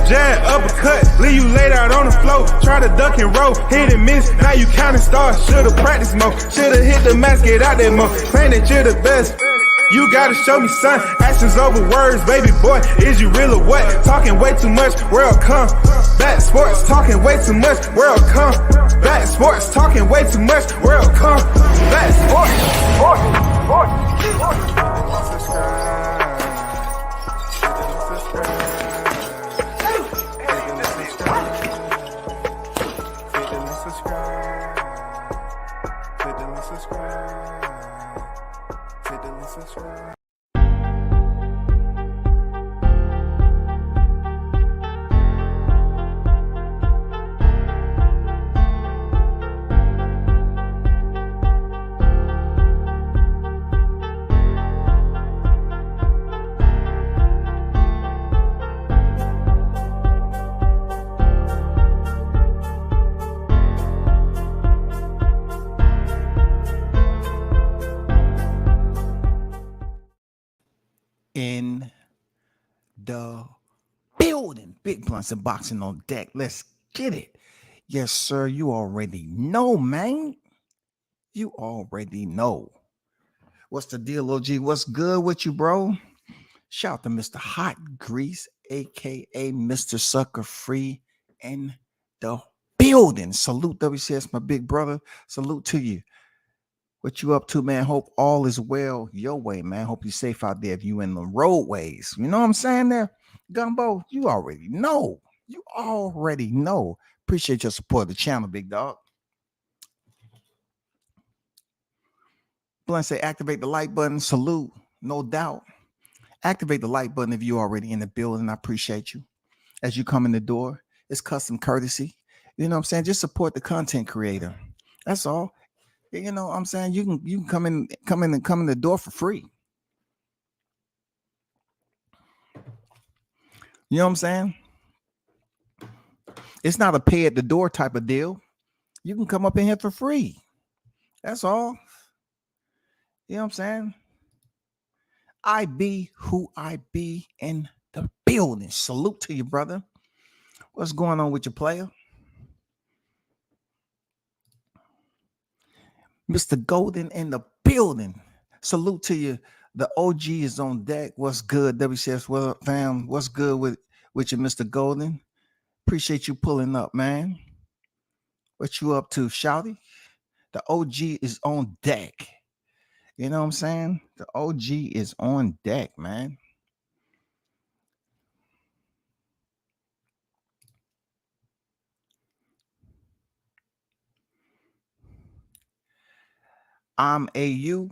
jab, uppercut, leave you laid out on the floor. Try to duck and roll, hit and miss, now you counting stars. Should've practiced more, should've hit the mask, get out there more. Claim that you're the best. You gotta show me, son. Actions over words, baby boy. Is you real or what? Talking way too much, world come. Back sports, talking way too much, world come. Back sports, talking way too much, world come. Back sports, in the building. Big blunts and boxing on deck. Let's get it. Yes, sir. You already know, man. You already know. What's the deal, OG? What's good with you, bro? Shout out to Mr. Hot Grease, a.k.a. Mr. Sucker Free in the building. Salute, WCS, my big brother. Salute to you. What you up to, man? Hope all is well your way, man. Hope you're safe out there if you in the roadways. You know what I'm saying there? Gumbo, you already know. You already know. Appreciate your support of the channel, big dog. Blunt say activate the like button. Salute, no doubt. Activate the like button if you're already in the building. I appreciate you. As you come in the door, it's custom courtesy. You know what I'm saying? Just support the content creator. That's all. You know what I'm saying? You can come in the door for free. You know what I'm saying? It's not a pay at the door type of deal. You can come up in here for free. That's all. You know what I'm saying? I be who I be in the building. Salute to you, brother. What's going on with your player? Mr. Golden in the building. Salute to you. The OG is on deck. What's good, WCS? Well, fam, what's good with you, Mr. Golden? Appreciate you pulling up, man. What you up to, Shouty? The OG is on deck. You know what I'm saying? The OG is on deck, man. I'm AU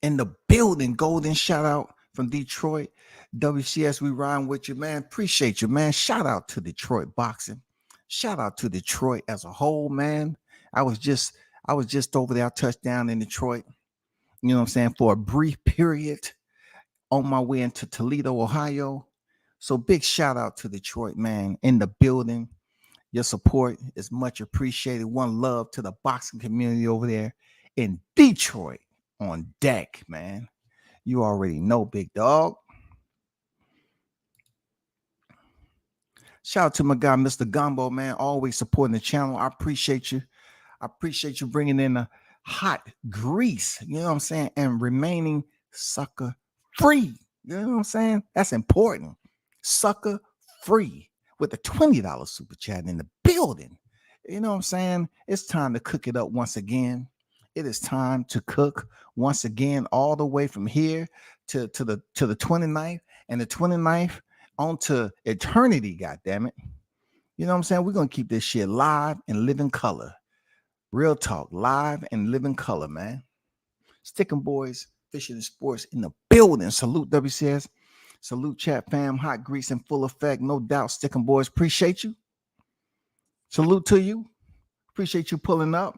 in the building. Golden shout out from Detroit. WCS, we rhyme with you, man. Appreciate you, man. Shout out to Detroit boxing. Shout out to Detroit as a whole, man. I was just over there. I touched down in Detroit. You know what I'm saying? For a brief period on my way into Toledo, Ohio. So big shout out to Detroit, man, in the building. Your support is much appreciated. One love to the boxing community over there in Detroit on deck, man. You already know, big dog. Shout out to my guy, Mr. Gumbo, man. Always supporting the channel. I appreciate you. I appreciate you bringing in a hot grease, you know what I'm saying, and remaining sucker free. You know what I'm saying? That's important. Sucker free with a $20 super chat in the building. You know what I'm saying? It's time to cook it up once again. It is time to cook once again, all the way from here to the 29th, and the 29th on to eternity, goddammit. You know what I'm saying? We're gonna keep this shit live and live in color. Real talk, live and live in color, man. Sticking boys, fishing and sports in the building. Salute, WCS. Salute, chat fam. Hot grease in full effect. No doubt, sticking boys. Appreciate you. Salute to you. Appreciate you pulling up.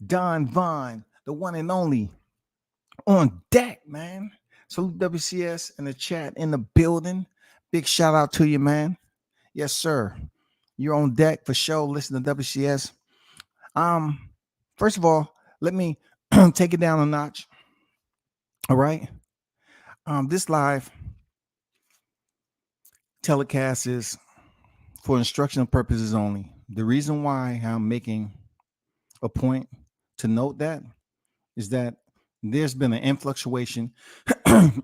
Don Vaughn, the one and only, on deck, man. Salute, WCS, in the chat, in the building. Big shout out to you, man. Yes, sir. You're on deck for sure. Listen to WCS. First of all, let me take it down a notch. All right. This live telecast is for instructional purposes only. The reason why I'm making a point to note that is that there's been an influctuation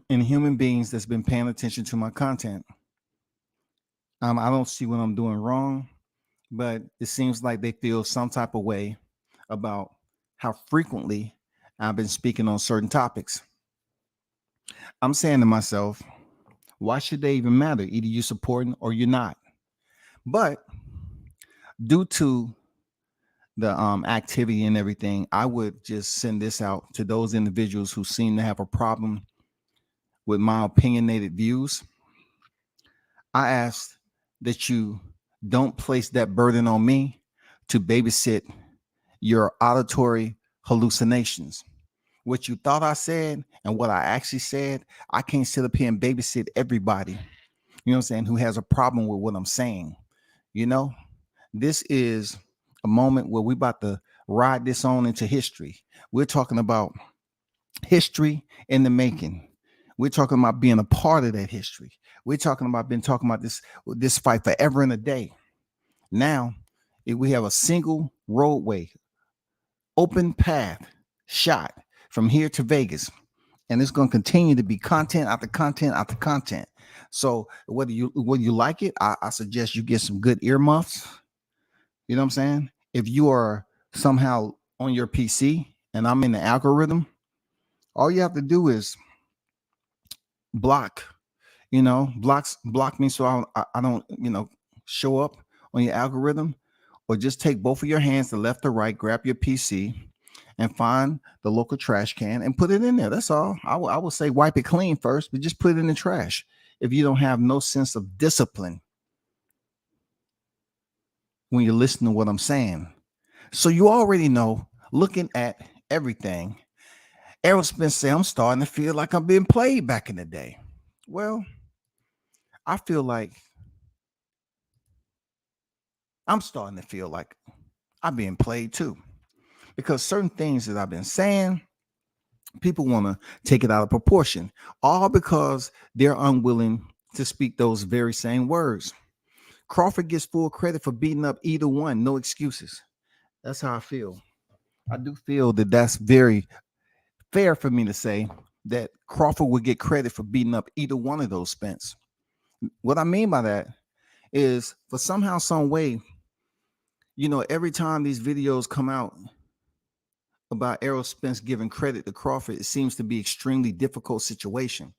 in human beings that's been paying attention to my content. I don't see what I'm doing wrong, but it seems like they feel some type of way about how frequently I've been speaking on certain topics. I'm saying to myself, why should they even matter? Either you're supporting or you're not. But due to the activity and everything, I would just send this out to those individuals who seem to have a problem with my opinionated views. I ask that you don't place that burden on me to babysit your auditory hallucinations. What you thought I said and what I actually said, I can't sit up here and babysit everybody, you know what I'm saying, who has a problem with what I'm saying. You know, this is a moment where we're about to ride this on into history. We're talking about history in the making. We're talking about being a part of that history. We're talking about this fight forever and a day. Now, if we have a single roadway, open path shot from here to Vegas, and it's going to continue to be content after content after content. So whether you like it, I suggest you get some good earmuffs. You know what I'm saying? If you are somehow on your PC and I'm in the algorithm, all you have to do is block, block me so I don't, show up on your algorithm, or just take both of your hands to left or right, grab your PC and find the local trash can and put it in there. That's all. I will say wipe it clean first, but just put it in the trash if you don't have no sense of discipline when you listen to what I'm saying. So you already know, looking at everything, Errol Spence said, I'm starting to feel like I'm being played back in the day. Well, I feel like I'm starting to feel like I'm being played too, because certain things that I've been saying, people want to take it out of proportion, all because they're unwilling to speak those very same words. Crawford gets full credit for beating up either one. No excuses. That's how I feel. I do feel that that's very fair for me to say that Crawford would get credit for beating up either one of those Spence. What I mean by that is, for somehow, some way, every time these videos come out about Errol Spence giving credit to Crawford, it seems to be extremely difficult situation.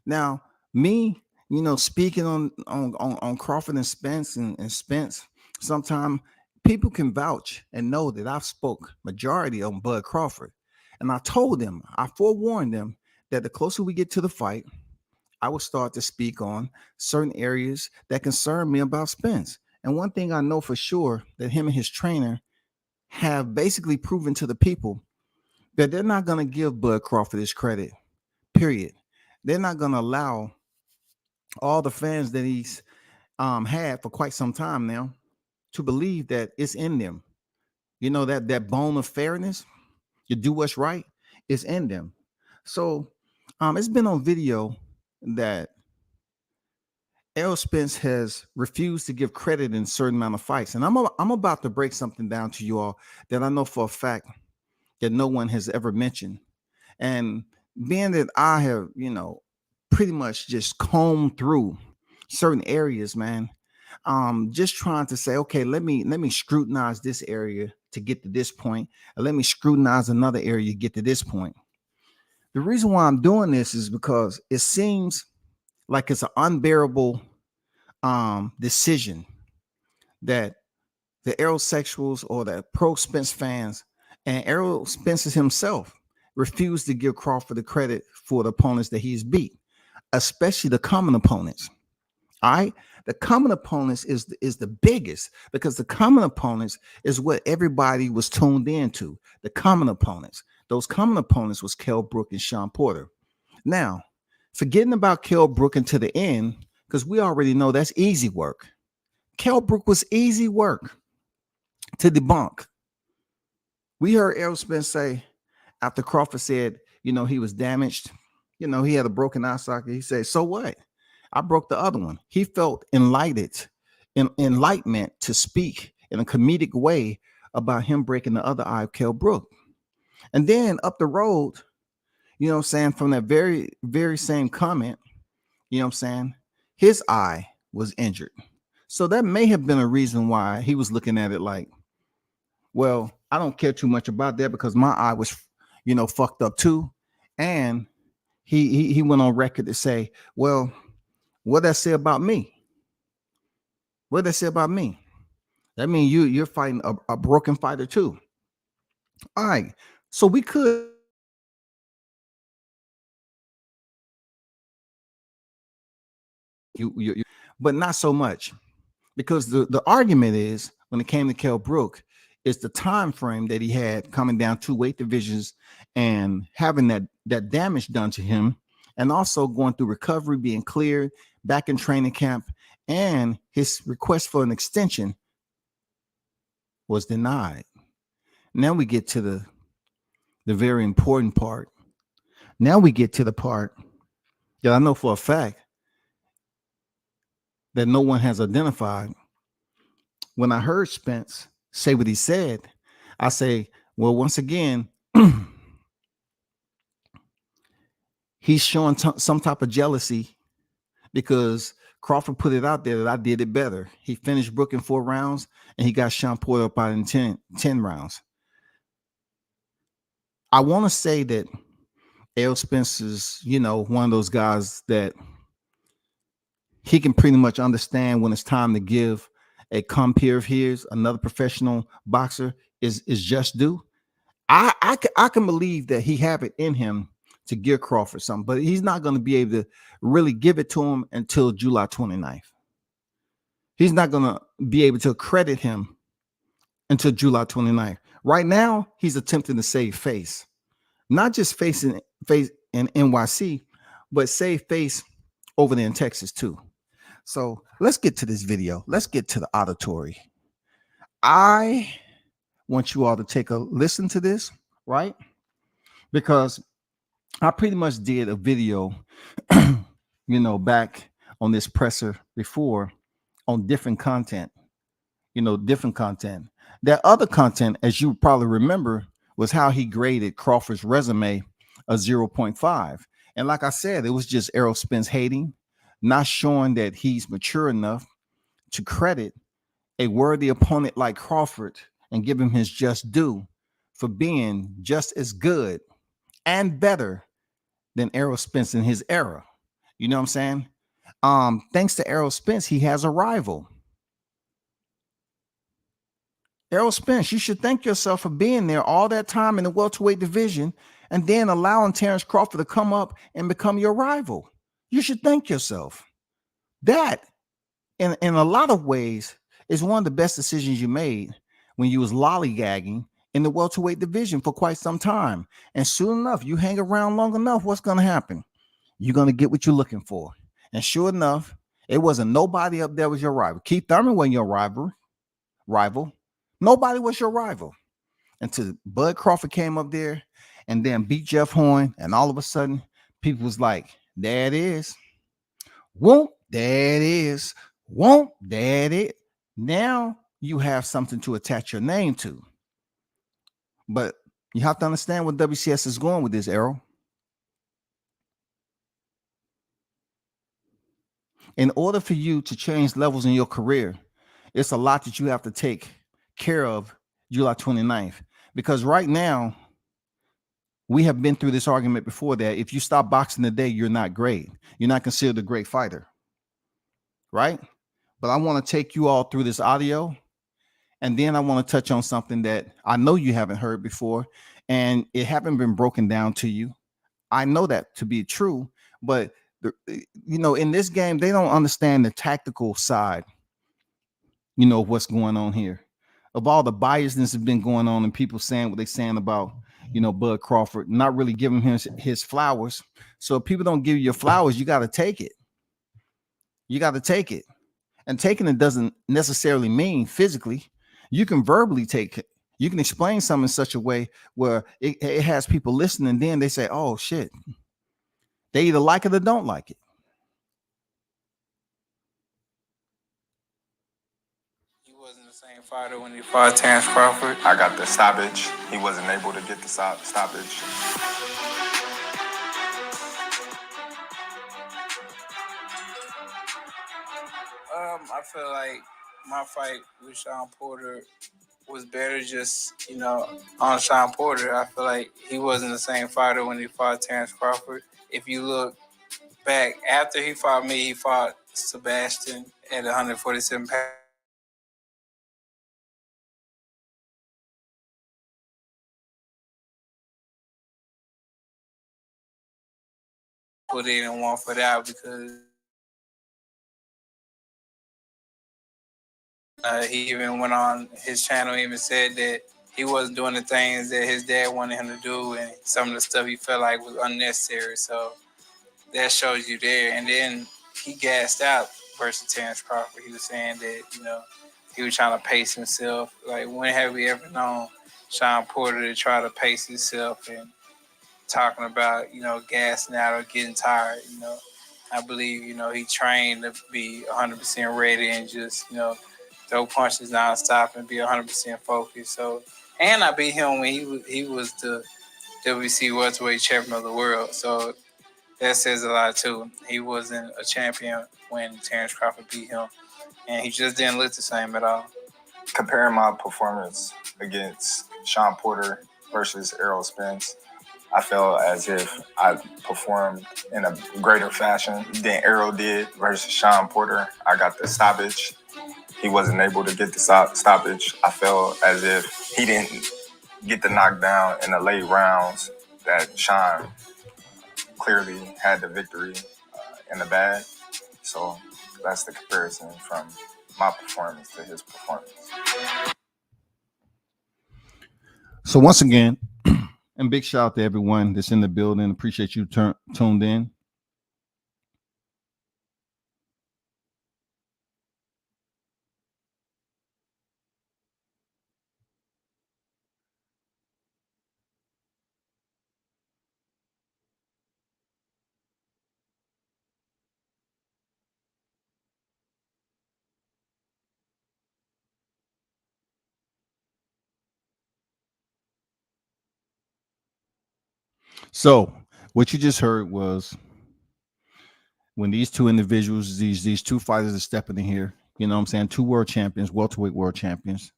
Now, me, speaking on Crawford and Spence and Spence, sometimes people can vouch and know that I've spoke majority on Bud Crawford. And I told them, I forewarned them that the closer we get to the fight, I will start to speak on certain areas that concern me about Spence. And one thing I know for sure, that him and his trainer have basically proven to the people that they're not going to give Bud Crawford his credit, period. They're not going to allow all the fans that he's had for quite some time now to believe that it's in them. That bone of fairness, you do what's right, is in them. So it's been on video that Errol Spence has refused to give credit in a certain amount of fights. And I'm about to break something down to you all that I know for a fact that no one has ever mentioned. And being that I have, pretty much just combed through certain areas, man, just trying to say, okay, let me scrutinize this area to get to this point, and let me scrutinize another area to get to this point. The reason why I'm doing this is because it seems like it's an unbearable decision that the Aerosexuals or the pro Spence fans and Errol Spence himself refuse to give Crawford the credit for the opponents that he's beat, especially the common opponents. All right, the common opponents is the biggest, because the common opponents is what everybody was tuned into. The common opponents, those common opponents was Kell Brook and Sean Porter. Now, forgetting about Kell Brook until the end, because we already know that's easy work. Kell Brook was easy work to debunk. We heard Errol Spence say, after Crawford said, he was damaged, he had a broken eye socket, he said, so what? I broke the other one. He felt enlightenment to speak in a comedic way about him breaking the other eye of Kell Brook. And then up the road, you know what I'm saying, from that very same comment, you know what I'm saying, his eye was injured. So that may have been a reason why he was looking at it like, well, I don't care too much about that because my eye was, fucked up too. And he went on record to say, well, what that say about me? What that say about me? That means you're fighting a broken fighter too. All right. So we could you but not so much, because the argument is when it came to Kell Brook, it's the time frame that he had coming down 2 weight divisions and having that damage done to him, and also going through recovery, being cleared, back in training camp, and his request for an extension was denied. Now we get to the very important part. Now we get to the part that I know for a fact that no one has identified. When I heard Spence say what he said, I say, well, once again, he's showing some type of jealousy because Crawford put it out there that I did it better. He finished Brook in 4 rounds and he got Sean Porter up out in 10 rounds. I want to say that Errol Spence is, one of those guys that he can pretty much understand when it's time to give a compeer of his, another professional boxer, is just due. I can believe that he have it in him to give Crawford something, but he's not going to be able to really give it to him until July 29th. He's not going to be able to credit him until July 29th. Right now, he's attempting to save face, not just face in NYC, but save face over there in Texas too. So let's get to this video. Let's get to the auditory. I want you all to take a listen to this, right? Because I pretty much did a video, back on this presser before on different content, different content. That other content, as you probably remember, was how he graded Crawford's resume a 0.5. And like I said, it was just Errol Spence hating, not showing that he's mature enough to credit a worthy opponent like Crawford and give him his just due for being just as good and better than Errol Spence in his era. You know what I'm saying? Thanks to Errol Spence, he has a rival. Errol Spence, you should thank yourself for being there all that time in the welterweight division and then allowing Terrence Crawford to come up and become your rival. You should thank yourself. That, in a lot of ways, is one of the best decisions you made when you was lollygagging in the welterweight division for quite some time. And soon enough, you hang around long enough, what's going to happen? You're going to get what you're looking for. And sure enough, it wasn't nobody up there was your rival. Keith Thurman wasn't your rival. Nobody was your rival until Bud Crawford came up there and then beat Jeff Horn. And all of a sudden, people was like, there it is. Won't, there it is. Won't, there it. Now you have something to attach your name to. But you have to understand what WCS is going with this, Errol. In order for you to change levels in your career, it's a lot that you have to take care of July 29th. Because right now, we have been through this argument before that if you stop boxing today, you're not great. You're not considered a great fighter. Right? But I want to take you all through this audio. And then I want to touch on something that I know you haven't heard before. And it haven't been broken down to you. I know that to be true. But, in this game, they don't understand the tactical side, what's going on here. Of all the biasness that's been going on and people saying what they're saying about, Bud Crawford, not really giving him his flowers. So if people don't give you your flowers, you got to take it. You got to take it. And taking it doesn't necessarily mean physically. You can verbally take it. You can explain something in such a way where it has people listening. And then they say, oh, shit. They either like it or don't like it. fighter when he fought Terrence Crawford? I got the stoppage. He wasn't able to get the stoppage. I feel like my fight with Sean Porter was better just, on Sean Porter. I feel like he wasn't the same fighter when he fought Terrence Crawford. If you look back, after he fought me, he fought Sebastian at 147 pounds. Put in and one foot out because he even went on his channel, even said that he wasn't doing the things that his dad wanted him to do, and some of the stuff he felt like was unnecessary. So that shows you there. And then he gassed out versus Terrence Crawford. He was saying that, he was trying to pace himself. Like, when have we ever known Sean Porter to try to pace himself and talking about, gassing out or getting tired? I believe, he trained to be 100% ready and just, throw punches nonstop and be 100% focused. So, and I beat him when he was the WBC welterweight champion of the world. So that says a lot too. He wasn't a champion when Terrence Crawford beat him, and he just didn't look the same at all. Comparing my performance against Sean Porter versus Errol Spence, I felt as if I performed in a greater fashion than Errol did versus Sean Porter. I got the stoppage. He wasn't able to get the stoppage. I felt as if he didn't get the knockdown in the late rounds that Sean clearly had the victory in the bag. So that's the comparison from my performance to his performance. So once again, and big shout out to everyone that's in the building. Appreciate you tuned in. So what you just heard was when these two individuals, these two fighters are stepping in here, you know what I'm saying? Two world champions, welterweight world champions.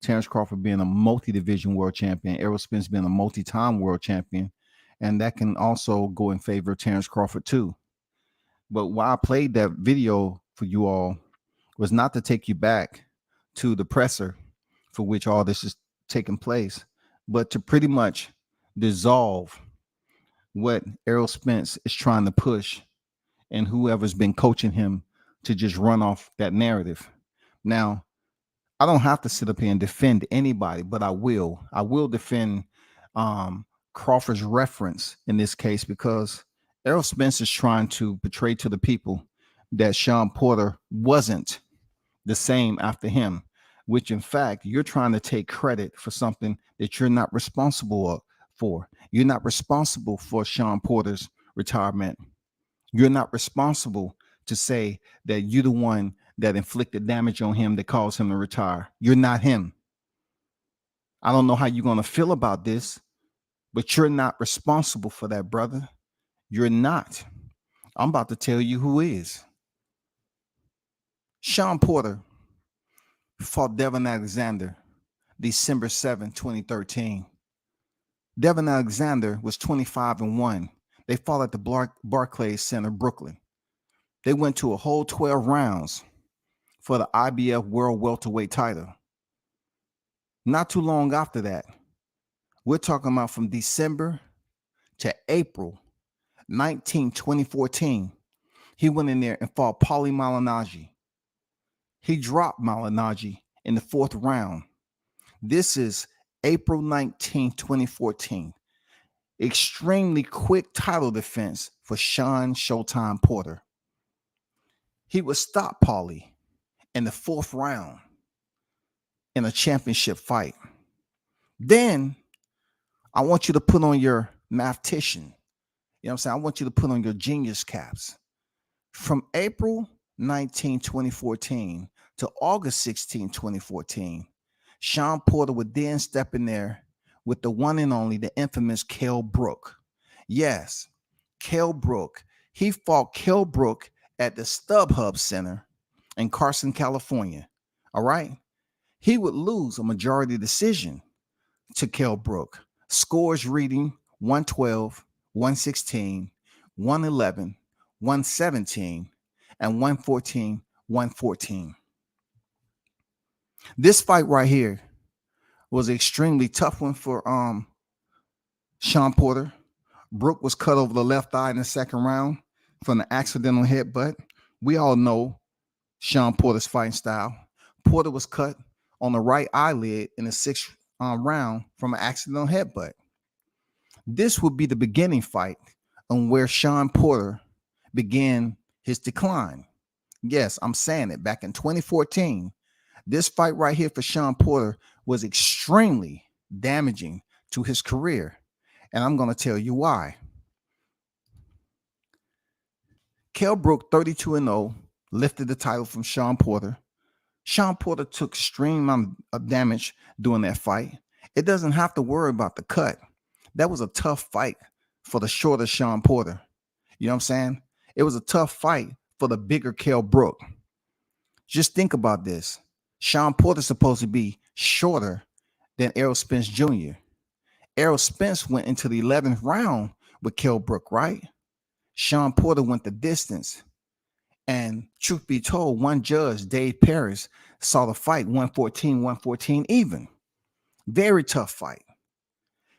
Terrence Crawford being a multi-division world champion, Errol Spence being a multi-time world champion. And that can also go in favor of Terrence Crawford too. But why I played that video for you all was not to take you back to the presser for which all this is taking place, but to pretty much dissolve what Errol Spence is trying to push and whoever's been coaching him to just run off that narrative. Now, I don't have to sit up here and defend anybody, but I will. I will defend Crawford's reference in this case because Errol Spence is trying to portray to the people that Sean Porter wasn't the same after him, which in fact, you're trying to take credit for something that you're not responsible for. You're not responsible for Sean Porter's retirement. You're not responsible to say that you're the one that inflicted damage on him that caused him to retire. You're not him. I don't know how you're going to feel about this, but you're not responsible for that, brother. You're not. I'm about to tell you who is. Sean Porter fought Devin Alexander December 7, 2013. Devin Alexander was 25-1. They fought at the Barclays Center, Brooklyn. They went to a whole 12 rounds for the IBF World Welterweight title. Not too long after that, we're talking about from December to April 19, 2014, he went in there and fought Paulie Malignaggi. He dropped Malignaggi in the fourth round. This is April 19, 2014. Extremely quick title defense for Sean Showtime Porter. He would stop Paulie in the fourth round in a championship fight. Then I want you to put on your mathematician. You know what I'm saying? I want you to put on your genius caps. From April 19, 2014 to August 16, 2014, Sean Porter would then step in there with the one and only, the infamous Kell Brook. Yes, Kell Brook. He fought Kell Brook at the StubHub Center in Carson, California. All right. He would lose a majority decision to Kell Brook. Scores reading 112, 116, 111, 117, and 114, 114. This fight right here was an extremely tough one for Sean Porter. Brook was cut over the left eye in the second round from an accidental headbutt. We all know Sean Porter's fighting style. Porter was cut on the right eyelid in the sixth round from an accidental headbutt. This would be the beginning fight on where Sean Porter began his decline. Yes, I'm saying it. Back in 2014, this fight right here for Sean Porter was extremely damaging to his career. And I'm going to tell you why. Kell Brook, 32-0, lifted the title from Sean Porter. Sean Porter took extreme amount of damage during that fight. It doesn't have to worry about the cut. That was a tough fight for the shorter Sean Porter. You know what I'm saying? It was a tough fight for the bigger Kell Brook. Just think about this. Sean Porter's supposed to be shorter than Errol Spence Jr. Errol Spence went into the 11th round with Kell Brook, right? Sean Porter went the distance. And truth be told, one judge, Dave Paris, saw the fight 114 even. Very tough fight.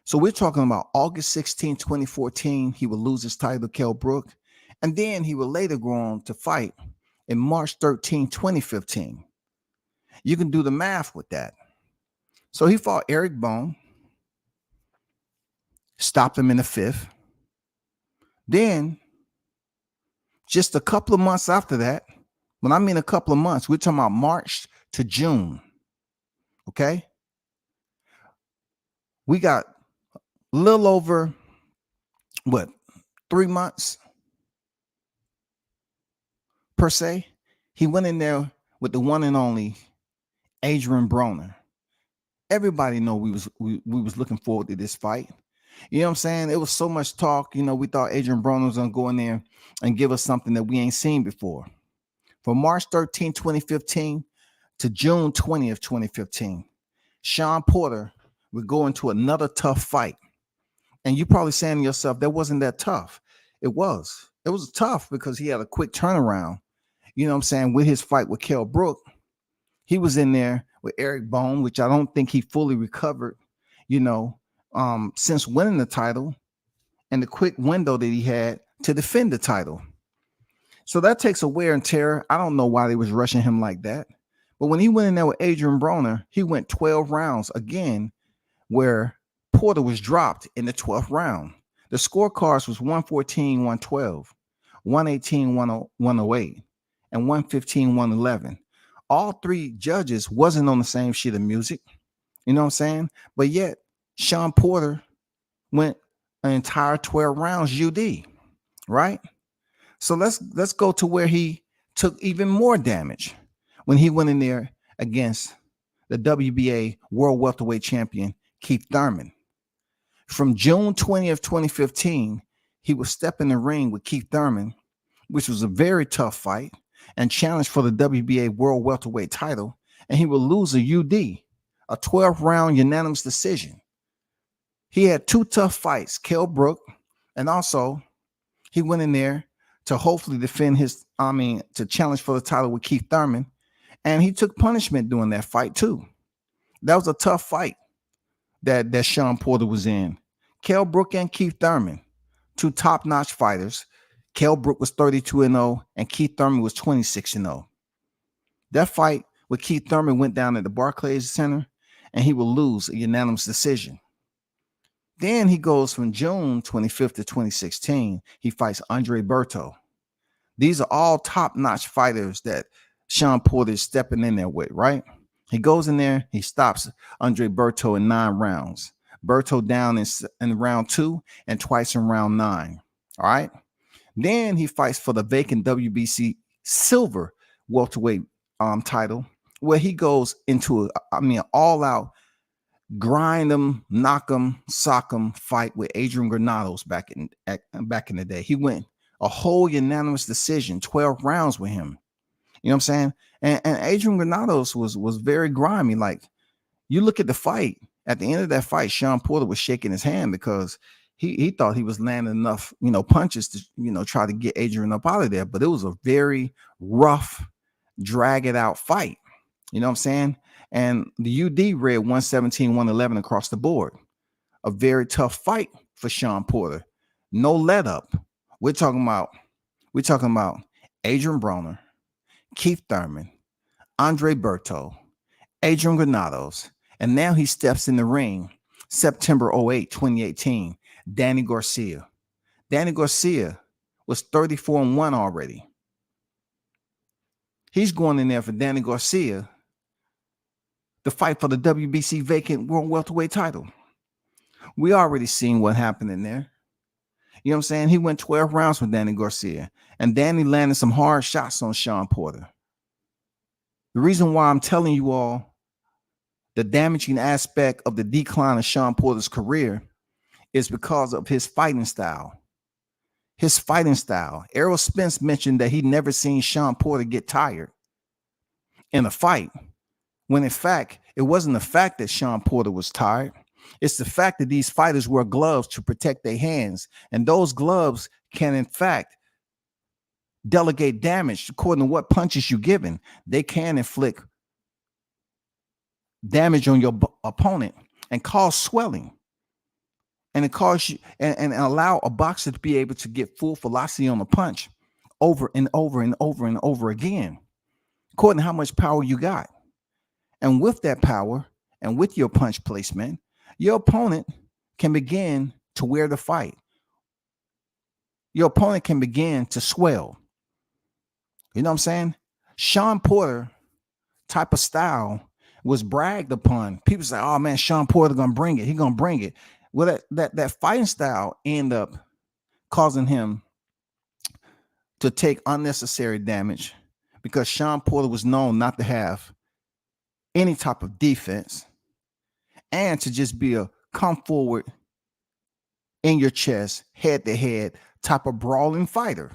So we're talking about August 16, 2014, he would lose his title to Kell Brook. And then he would later go on to fight in March 13, 2015. You can do the math with that. So he fought Eric Bone, stopped him in the 5th. Then, just a couple of months after that, when I mean a couple of months, we're talking about March to June. Okay? We got a little over, 3 months per se. He went in there with the one and only Adrian Broner. Everybody know we was looking forward to this fight. You know what I'm saying? It was so much talk. You know, we thought Adrian Broner was going to go in there and give us something that we ain't seen before. From March 13, 2015 to June 20th, 2015, Sean Porter would go into another tough fight. And you're probably saying to yourself, that wasn't that tough. It was. It was tough because he had a quick turnaround. You know what I'm saying? With his fight with Kell Brook, he was in there with Eric Bone, which I don't think he fully recovered, since winning the title and the quick window that he had to defend the title. So that takes a wear and tear. I don't know why they was rushing him like that. But when he went in there with Adrian Broner, he went 12 rounds again, where Porter was dropped in the 12th round. The scorecards was 114, 112, 118, 108, and 115, 111. All three judges wasn't on the same sheet of music. You know what I'm saying? But yet, Sean Porter went an entire 12 rounds UD, right? So let's go to where he took even more damage when he went in there against the WBA World Welterweight Champion, Keith Thurman. From June 20th, 2015, he would step in the ring with Keith Thurman, which was a very tough fight, and challenge for the WBA World Welterweight title, and he would lose a UD, a 12-round unanimous decision. He had two tough fights, Kell Brook, and also he went in there to hopefully defend to challenge for the title with Keith Thurman, and he took punishment during that fight too. That was a tough fight that Sean Porter was in. Kell Brook and Keith Thurman, two top-notch fighters. Kell Brook was 32-0, and Keith Thurman was 26-0. That fight with Keith Thurman went down at the Barclays Center, and he will lose a unanimous decision. Then he goes from June 25th to 2016. He fights Andre Berto. These are all top-notch fighters that Sean Porter is stepping in there with, right? He goes in there, he stops Andre Berto in 9 rounds. Berto down in round 2 and twice in round 9. All right. Then he fights for the vacant WBC silver welterweight title where he goes into an all out grind him, knock him, sock him fight with Adrian Granados back in the day. He went a whole unanimous decision, 12 rounds with him. You know what I'm saying? And Adrian Granados was very grimy. Like, you look at the fight, at the end of that fight, Sean Porter was shaking his hand because he thought he was landing enough, punches to, try to get Adrian up out of there. But it was a very rough, drag it out fight. You know what I'm saying? And the UD read 117, 111 across the board. A very tough fight for Sean Porter. No let up. We're talking about Adrian Broner, Keith Thurman, Andre Berto, Adrian Granados, and now he steps in the ring September 08, 2018, Danny Garcia. Danny Garcia was 34-1 already. He's going in there for Danny Garcia to fight for the WBC vacant world welterweight title. We already seen what happened in there. You know what I'm saying? He went 12 rounds with Danny Garcia, and Danny landed some hard shots on Sean Porter. The reason why I'm telling you all the damaging aspect of the decline of Sean Porter's career is because of his fighting style. His fighting style. Errol Spence mentioned that he'd never seen Sean Porter get tired in a fight, when in fact, it wasn't the fact that Sean Porter was tired. It's the fact that these fighters wear gloves to protect their hands, and those gloves can, in fact, delegate damage according to what punches you're given. They can inflict damage on your opponent and cause swelling, and it cause you and allow a boxer to be able to get full velocity on the punch over and over and over and over again, according to how much power you got. And with that power and with your punch placement, your opponent can begin to wear the fight. Your opponent can begin to swell. You know what I'm saying? Sean Porter type of style was bragged upon. People say, oh man, Sean Porter gonna bring it. He gonna bring it. Well, that fighting style ended up causing him to take unnecessary damage, because Sean Porter was known not to have any type of defense and to just be a come forward in your chest, head to head type of brawling fighter.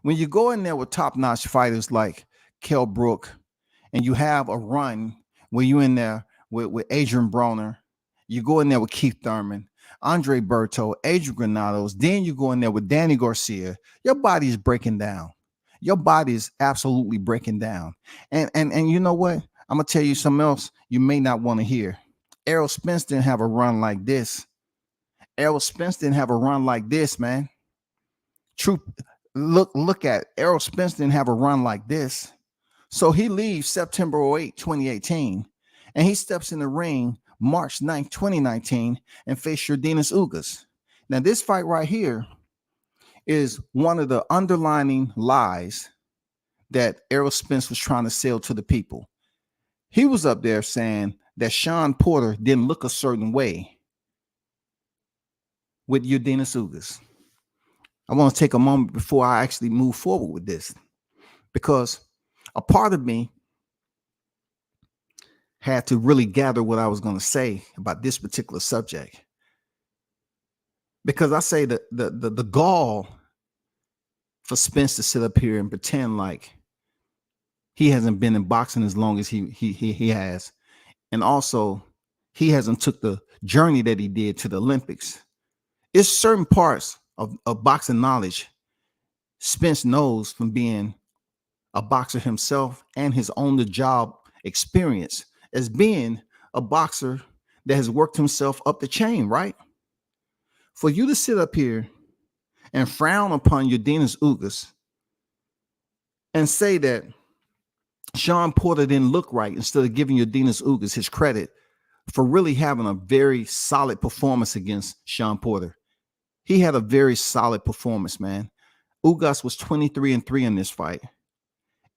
When you go in there with top-notch fighters like Kell Brook, and you have a run where you're in there with Adrian Broner, you go in there with Keith Thurman, Andre Berto, Adrian Granados, then you go in there with Danny Garcia, your body is breaking down. Your body is absolutely breaking down. And you know what? I'm going to tell you something else you may not want to hear. Errol Spence didn't have a run like this. Errol Spence didn't have a run like this, man. True. Look at it. Errol Spence didn't have a run like this. So he leaves September 08, 2018, and he steps in the ring March 9th, 2019, and faces Yordenis Ugas. Now, this fight right here is one of the underlining lies that Errol Spence was trying to sell to the people. He was up there saying that Sean Porter didn't look a certain way with Yordenis Ugas. I want to take a moment before I actually move forward with this, because a part of me had to really gather what I was going to say about this particular subject. Because I say that the gall for Spence to sit up here and pretend like he hasn't been in boxing as long as he has, and also he hasn't took the journey that he did to the Olympics. It's certain parts of boxing knowledge Spence knows from being a boxer himself and his on-the-job experience as being a boxer that has worked himself up the chain, right? For you to sit up here and frown upon Yordenis Ugas and say that Sean Porter didn't look right, instead of giving Yordenis Ugas his credit for really having a very solid performance against Sean Porter. He had a very solid performance, man. Ugas was 23-3 in this fight,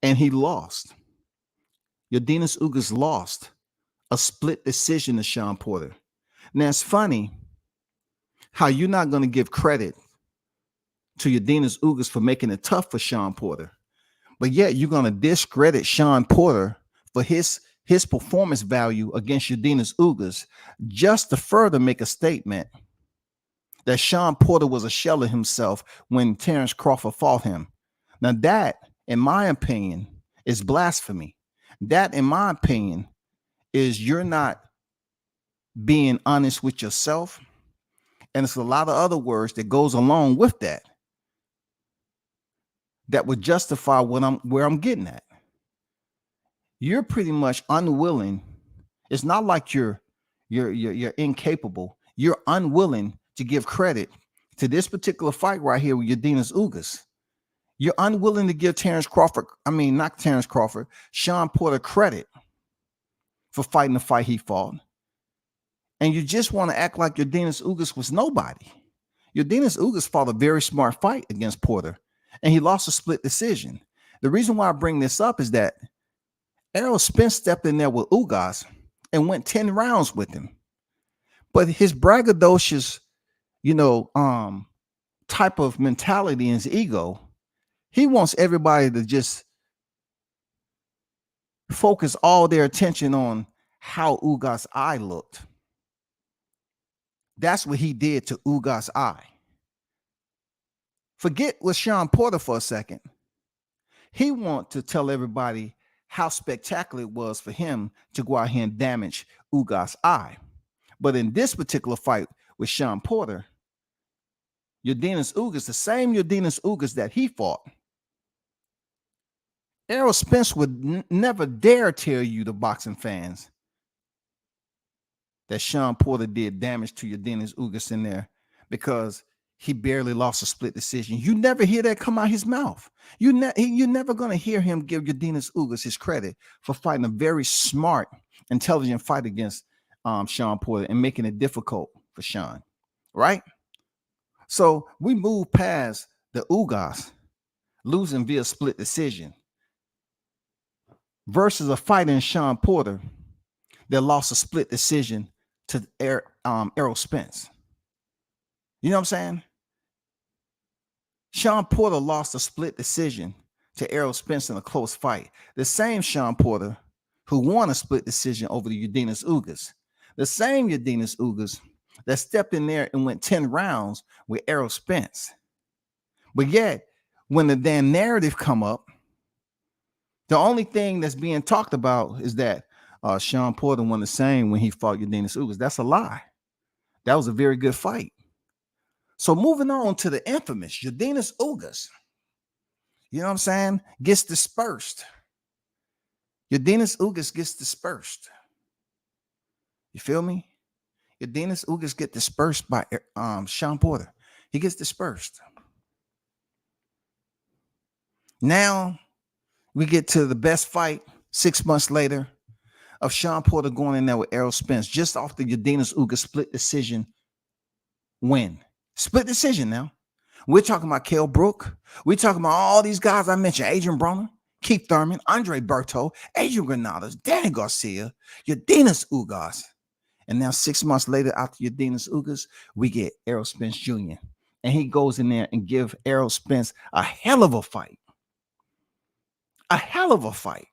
and he lost. Yordenis Ugas lost a split decision to Sean Porter. Now, it's funny how you're not going to give credit to Yordenis Ugas for making it tough for Sean Porter, but yet you're going to discredit Sean Porter for his performance value against Ugas Ugas, just to further make a statement that Sean Porter was a shell of himself when Terrence Crawford fought him. Now that, in my opinion, is blasphemy. That, in my opinion, is you're not being honest with yourself. And it's a lot of other words that goes along with that would justify where I'm getting at. You're pretty much unwilling. It's not like you're incapable. You're unwilling to give credit to this particular fight right here with Ugas Ugas. You're unwilling to give Sean Porter credit for fighting the fight he fought. And you just want to act like Ugas Ugas was nobody. Ugas Ugas fought a very smart fight against Porter, and he lost a split decision. The reason why I bring this up is that Errol Spence stepped in there with Ugas and went 10 rounds with him. But his braggadocious, type of mentality and his ego, he wants everybody to just focus all their attention on how Ugas' eye looked. That's what he did to Ugas' eye. Forget with Sean Porter for a second. He wants to tell everybody how spectacular it was for him to go out here and damage Ugas' eye. But in this particular fight with Sean Porter, Ugas Ugas, the same Ugas Ugas that he fought, Errol Spence would never dare tell you, the boxing fans, that Sean Porter did damage to Ugas Ugas in there because he barely lost a split decision. You never hear that come out his mouth. You're never going to hear him give Ugas Ugas his credit for fighting a very smart, intelligent fight against Sean Porter and making it difficult for Sean, right? So we move past the Ugas losing via split decision versus a fight in Sean Porter that lost a split decision to Errol Spence. You know what I'm saying? Sean Porter lost a split decision to Errol Spence in a close fight. The same Sean Porter who won a split decision over the Ugas Ugas. The same Ugas Ugas that stepped in there and went 10 rounds with Errol Spence. But yet, when the damn narrative come up, the only thing that's being talked about is that Sean Porter won the same when he fought Ugas Ugas. That's a lie. That was a very good fight. So moving on to the infamous Ugas Ugas, you know what I'm saying, gets dispersed. Ugas Ugas gets dispersed. You feel me? Ugas Ugas get dispersed by Sean Porter. He gets dispersed. Now we get to the best fight 6 months later of Sean Porter going in there with Errol Spence just off the Ugas Ugas split decision win. Split decision now. We're talking about Kell Brook. We're talking about all these guys I mentioned. Adrian Broner, Keith Thurman, Andre Berto, Adrian Granados, Danny Garcia, Ugas Ugas. And now 6 months later, after Ugas Ugas, we get Errol Spence Jr. And he goes in there and give Errol Spence a hell of a fight. A hell of a fight.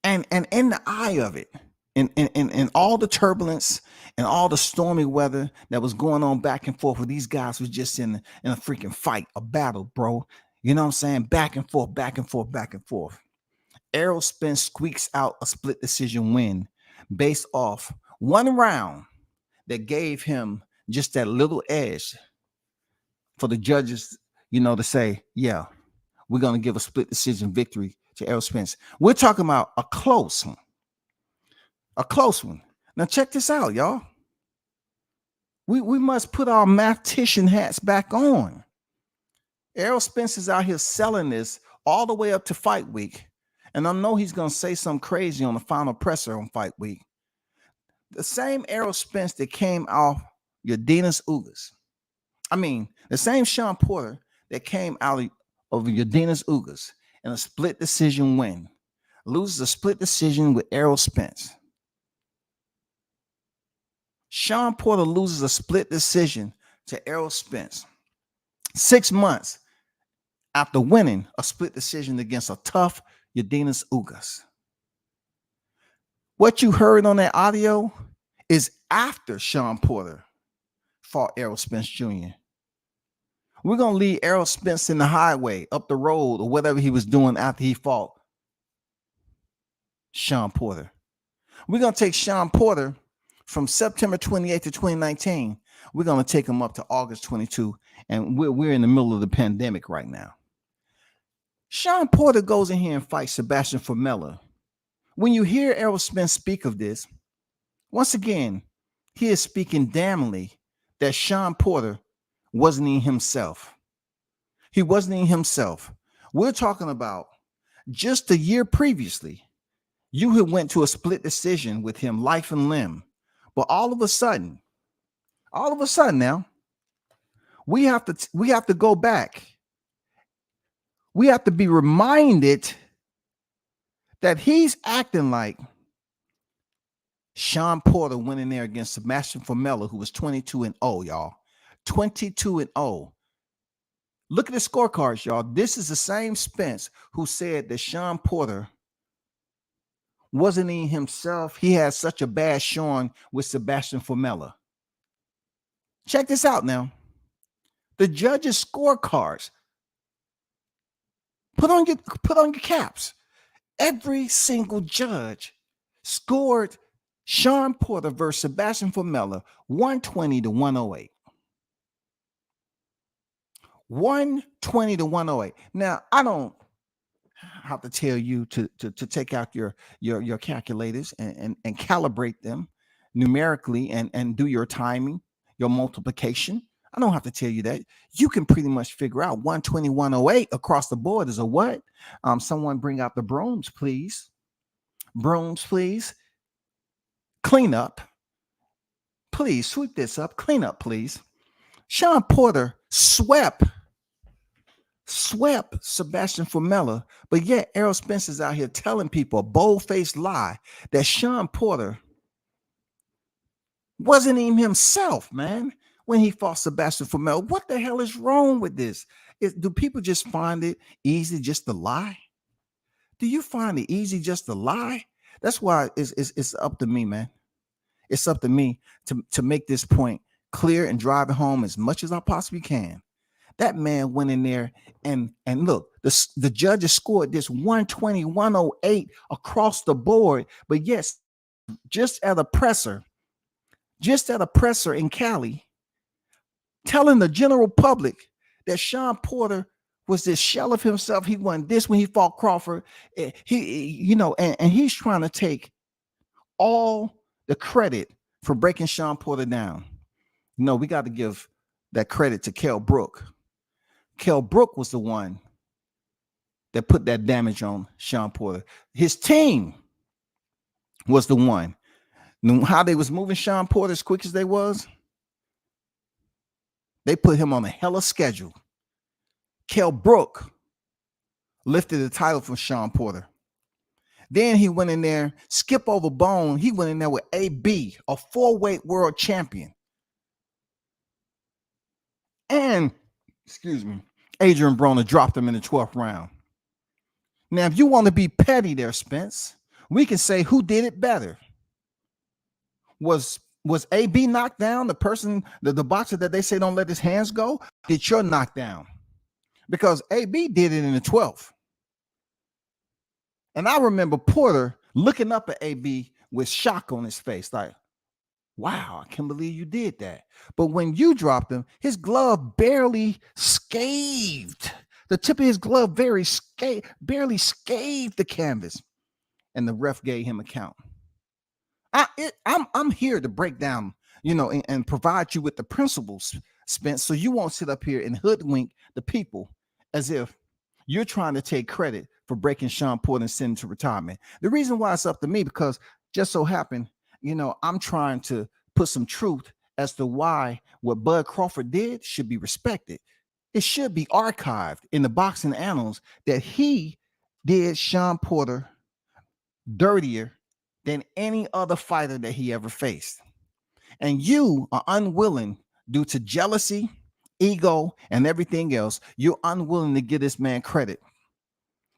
And in the eye of it, in all the turbulence and all the stormy weather that was going on back and forth with these guys was just in a freaking fight, a battle, bro. You know what I'm saying? Back and forth, back and forth, back and forth. Errol Spence squeaks out a split decision win based off one round that gave him just that little edge for the judges, to say, yeah, we're going to give a split decision victory to Errol Spence. We're talking about a close one. A close one. Now check this out, y'all. We must put our mathematician hats back on. Errol Spence is out here selling this all the way up to fight week. And I know he's going to say something crazy on the final presser on fight week. The same Errol Spence that came off Ugas Ugas. I mean, the same Sean Porter that came out of Ugas Ugas in a split decision win. Loses a split decision with Errol Spence. Sean Porter loses a split decision to Errol Spence 6 months after winning a split decision against a tough Udenis Ugas. What you heard on that audio is after Sean Porter fought Errol Spence Jr. We're going to leave Errol Spence in the highway, up the road, or whatever he was doing after he fought Sean Porter. We're going to take Sean Porter from September 28th to 2019. We're going to take him up to August 22, and we're in the middle of the pandemic right now. Sean Porter goes in here and fights Sebastian Formella. When you hear Errol Spence speak of this, once again, he is speaking damnably that Sean Porter wasn't in himself. He wasn't in himself. We're talking about just a year previously, you had went to a split decision with him, life and limb. But all of a sudden now, we have to go back. We have to be reminded that he's acting like Sean Porter went in there against Sebastian Formella, who was 22-0, y'all. 22-0. Look at the scorecards, y'all. This is the same Spence who said that Sean Porter wasn't in himself. He had such a bad showing with Sebastian Formella. Check this out now. The judges' scorecards. Put on your caps. Every single judge scored Sean Porter versus Sebastian Formella 120 to 108. 120 to 108. Now, I don't have to tell you to take out your calculators and calibrate them numerically and do your timing, your multiplication. I don't have to tell you that. You can pretty much figure out 120, 108 across the board is a what? Someone bring out the brooms, please. Brooms, please. Clean up. Please sweep this up. Clean up, please. Sean Porter swept Sebastian Formella, but yet Errol Spence is out here telling people a bold-faced lie that Sean Porter wasn't even himself, man, when he fought Sebastian Formella. What the hell is wrong with this? Do people just find it easy just to lie? Do you find it easy just to lie? That's why it's up to me, man. It's up to me to make this point clear and drive it home as much as I possibly can. That man went in there and look, the judges scored this 120, 108 across the board. But yes, just at a presser in Cali, telling the general public that Sean Porter was this shell of himself. He won this when he fought Crawford. And he's trying to take all the credit for breaking Sean Porter down. No, we got to give that credit to Kell Brook. Kell Brook was the one that put that damage on Sean Porter. His team was the one. How they was moving Sean Porter as quick as they put him on a hella schedule. Kell Brook lifted the title from Sean Porter. Then he went in there, skip over bone. He went in there with AB, a 4-weight world champion. And, Adrian Broner dropped him in the 12th round. Now, if you want to be petty there, Spence, we can say who did it better. Was AB knocked down, the person, the boxer that they say don't let his hands go? Did your knockdown? Because AB did it in the 12th. And I remember Porter looking up at AB with shock on his face, like, wow, I can't believe you did that. But when you dropped him, his glove barely scathed. The tip of his glove barely scathed the canvas. And the ref gave him a count. I'm here to break down, and provide you with the principles, Spence, so you won't sit up here and hoodwink the people as if you're trying to take credit for breaking Sean Porter and sending him to retirement. The reason why it's up to me, because just so happened, I'm trying to put some truth as to why what Bud Crawford did should be respected. It should be archived in the boxing annals that he did Sean Porter dirtier than any other fighter that he ever faced. And you are unwilling, due to jealousy, ego, and everything else, you're unwilling to give this man credit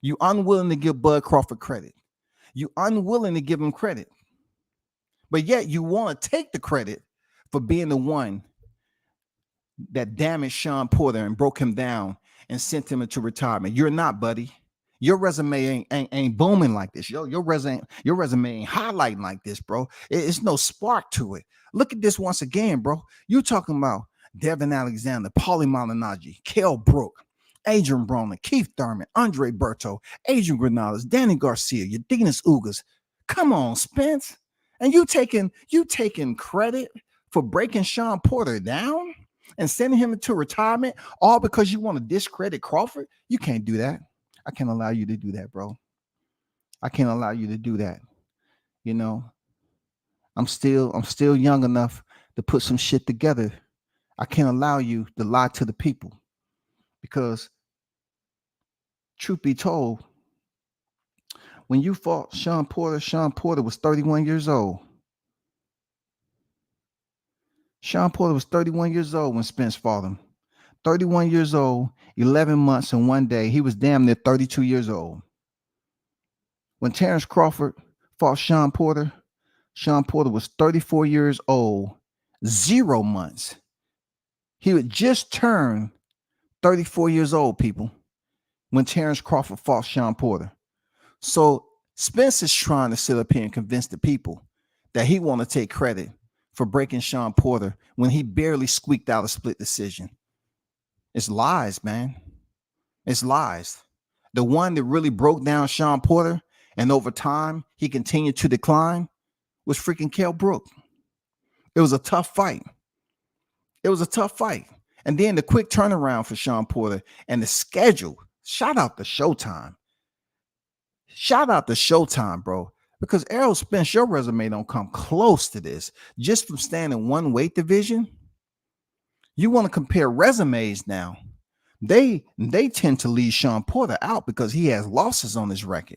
You unwilling to give Bud Crawford credit. You unwilling to give him credit. But yet you want to take the credit for being the one that damaged Sean Porter and broke him down and sent him into retirement. You're not, buddy. Your resume ain't booming like this. Your resume ain't highlighting like this, bro. It's no spark to it. Look at this once again, bro. You talking about Devin Alexander, Paulie Malignaggi, Kell Brook, Adrian Broner, Keith Thurman, Andre Berto, Adrian Granados, Danny Garcia, Ugas Ugas. Come on, Spence. And you taking credit for breaking Sean Porter down and sending him into retirement, all because you want to discredit Crawford? You can't do that. I can't allow you to do that, bro. I can't allow you to do that. You know, I'm still young enough to put some shit together. I can't allow you to lie to the people, because truth be told, when you fought Sean Porter was 31 years old. Sean Porter was 31 years old when Spence fought him. 31 years old, 11 months and 1 day. He was damn near 32 years old. When Terrence Crawford fought Sean Porter was 34 years old, 0 months. He would just turn 34 years old, people, when Terrence Crawford fought Sean Porter. So Spence is trying to sit up here and convince the people that he want to take credit for breaking Sean Porter when he barely squeaked out a split decision. It's lies, man. It's lies. The one that really broke down Sean Porter, and over time he continued to decline, was freaking Kell Brook. It was a tough fight. And then the quick turnaround for Sean Porter and the schedule. Shout out to Showtime. Bro. Because Errol Spence, your resume don't come close to this. Just from staying in one weight division, you want to compare resumes now. They tend to leave Sean Porter out because he has losses on his record.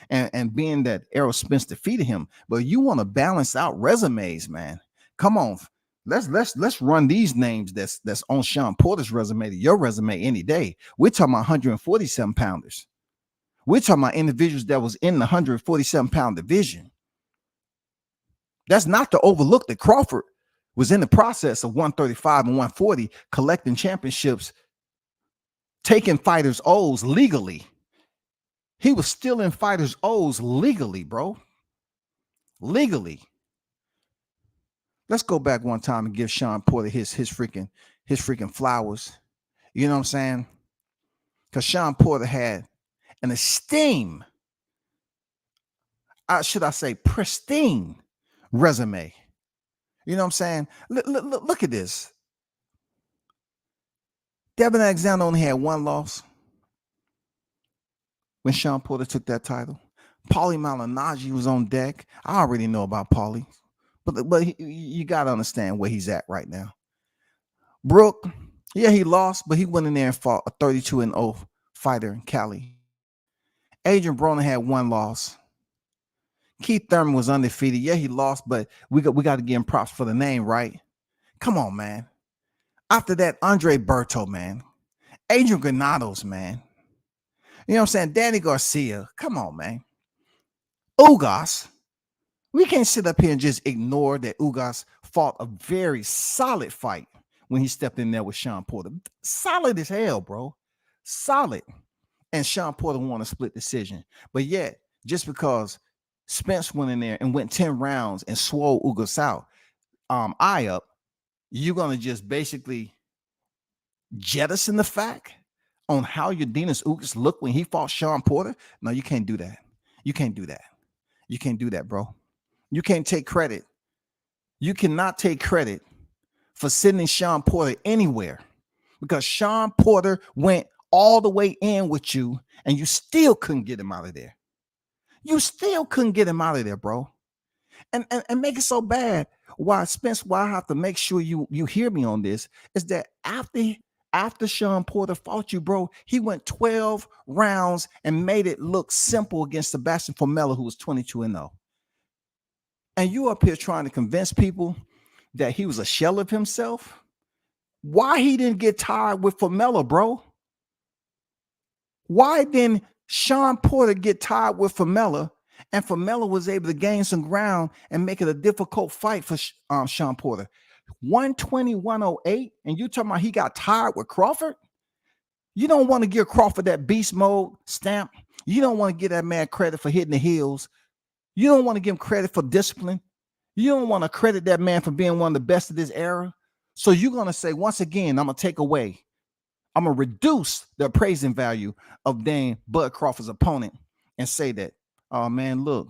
And being that Errol Spence defeated him, but you want to balance out resumes, man. Come on. Let's run these names that's on Sean Porter's resume to your resume any day. We're talking about 147 pounders. We're talking about individuals that was in the 147 pound division. That's not to overlook that Crawford was in the process of 135 and 140 collecting championships, taking fighters' O's legally. He was still in fighters' O's legally, bro. Legally. Let's go back one time and give Sean Porter his freaking flowers. You know what I'm saying? Because Sean Porter had an esteemed, should I say pristine resume. You know what I'm saying? Look at this. Devin Alexander only had one loss when Sean Porter took that title. Paulie Malignaggi was on deck. I already know about Paulie, but you got to understand where he's at right now. Brook, yeah, he lost, but he went in there and fought a 32-0 fighter in Cali. Adrian Broner had one loss. Keith Thurman was undefeated. Yeah, he lost, but we got to give him props for the name, right? Come on, man. After that, Andre Berto, man. Adrian Granados, man. You know what I'm saying? Danny Garcia. Come on, man. Ugas. We can't sit up here and just ignore that Ugas fought a very solid fight when he stepped in there with Sean Porter. Solid as hell, bro. Solid. And Sean Porter won a split decision. But yet, just because Spence went in there and went 10 rounds and swole Ugas out, eye up, you're going to just basically jettison the fact on how Ugas Ugas looked when he fought Sean Porter? No, you can't do that. You can't do that. You can't do that, bro. You can't take credit. You cannot take credit for sending Sean Porter anywhere, because Sean Porter went all the way in with you and you still couldn't get him out of there. You still couldn't get him out of there, bro. And make it so bad. Why I have to make sure you hear me on this is that after Sean Porter fought you, bro, he went 12 rounds and made it look simple against Sebastian Formella, who was 22-0. And you up here trying to convince people that he was a shell of himself? Why he didn't get tired with Formella, bro? Why then Sean Porter get tired with Famela, and Famela was able to gain some ground and make it a difficult fight for Sean Porter. 120, 108, and you talking about he got tired with Crawford? You don't want to give Crawford that beast mode stamp. You don't want to give that man credit for hitting the heels. You don't want to give him credit for discipline. You don't want to credit that man for being one of the best of this era. So you're going to say, once again, I'm going to take away, I'm going to reduce the appraising value of Dane Bud Crawford's opponent and say that, oh man, look,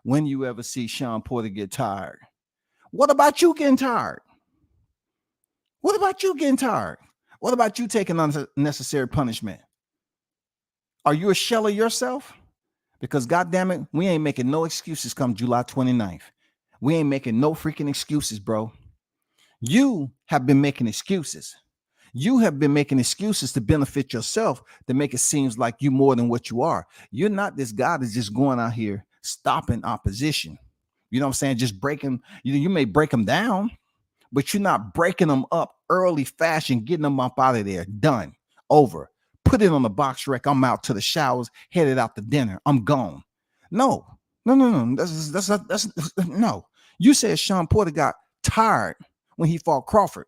when you ever see Sean Porter get tired? What about you getting tired? What about you getting tired? What about you taking unnecessary punishment? Are you a shell of yourself? Because goddamn it, we ain't making no excuses come July 29th. We ain't making no freaking excuses, bro. You have been making excuses. You have been making excuses to benefit yourself, to make it seem like you more than what you are. You're not this guy that's just going out here stopping opposition. You know what I'm saying? Just breaking, you may break them down, but you're not breaking them up early fashion, getting them up out of there. Done. Over. Put it on the box rec. I'm out to the showers, headed out to dinner. I'm gone. No. That's no. You said Sean Porter got tired when he fought Crawford.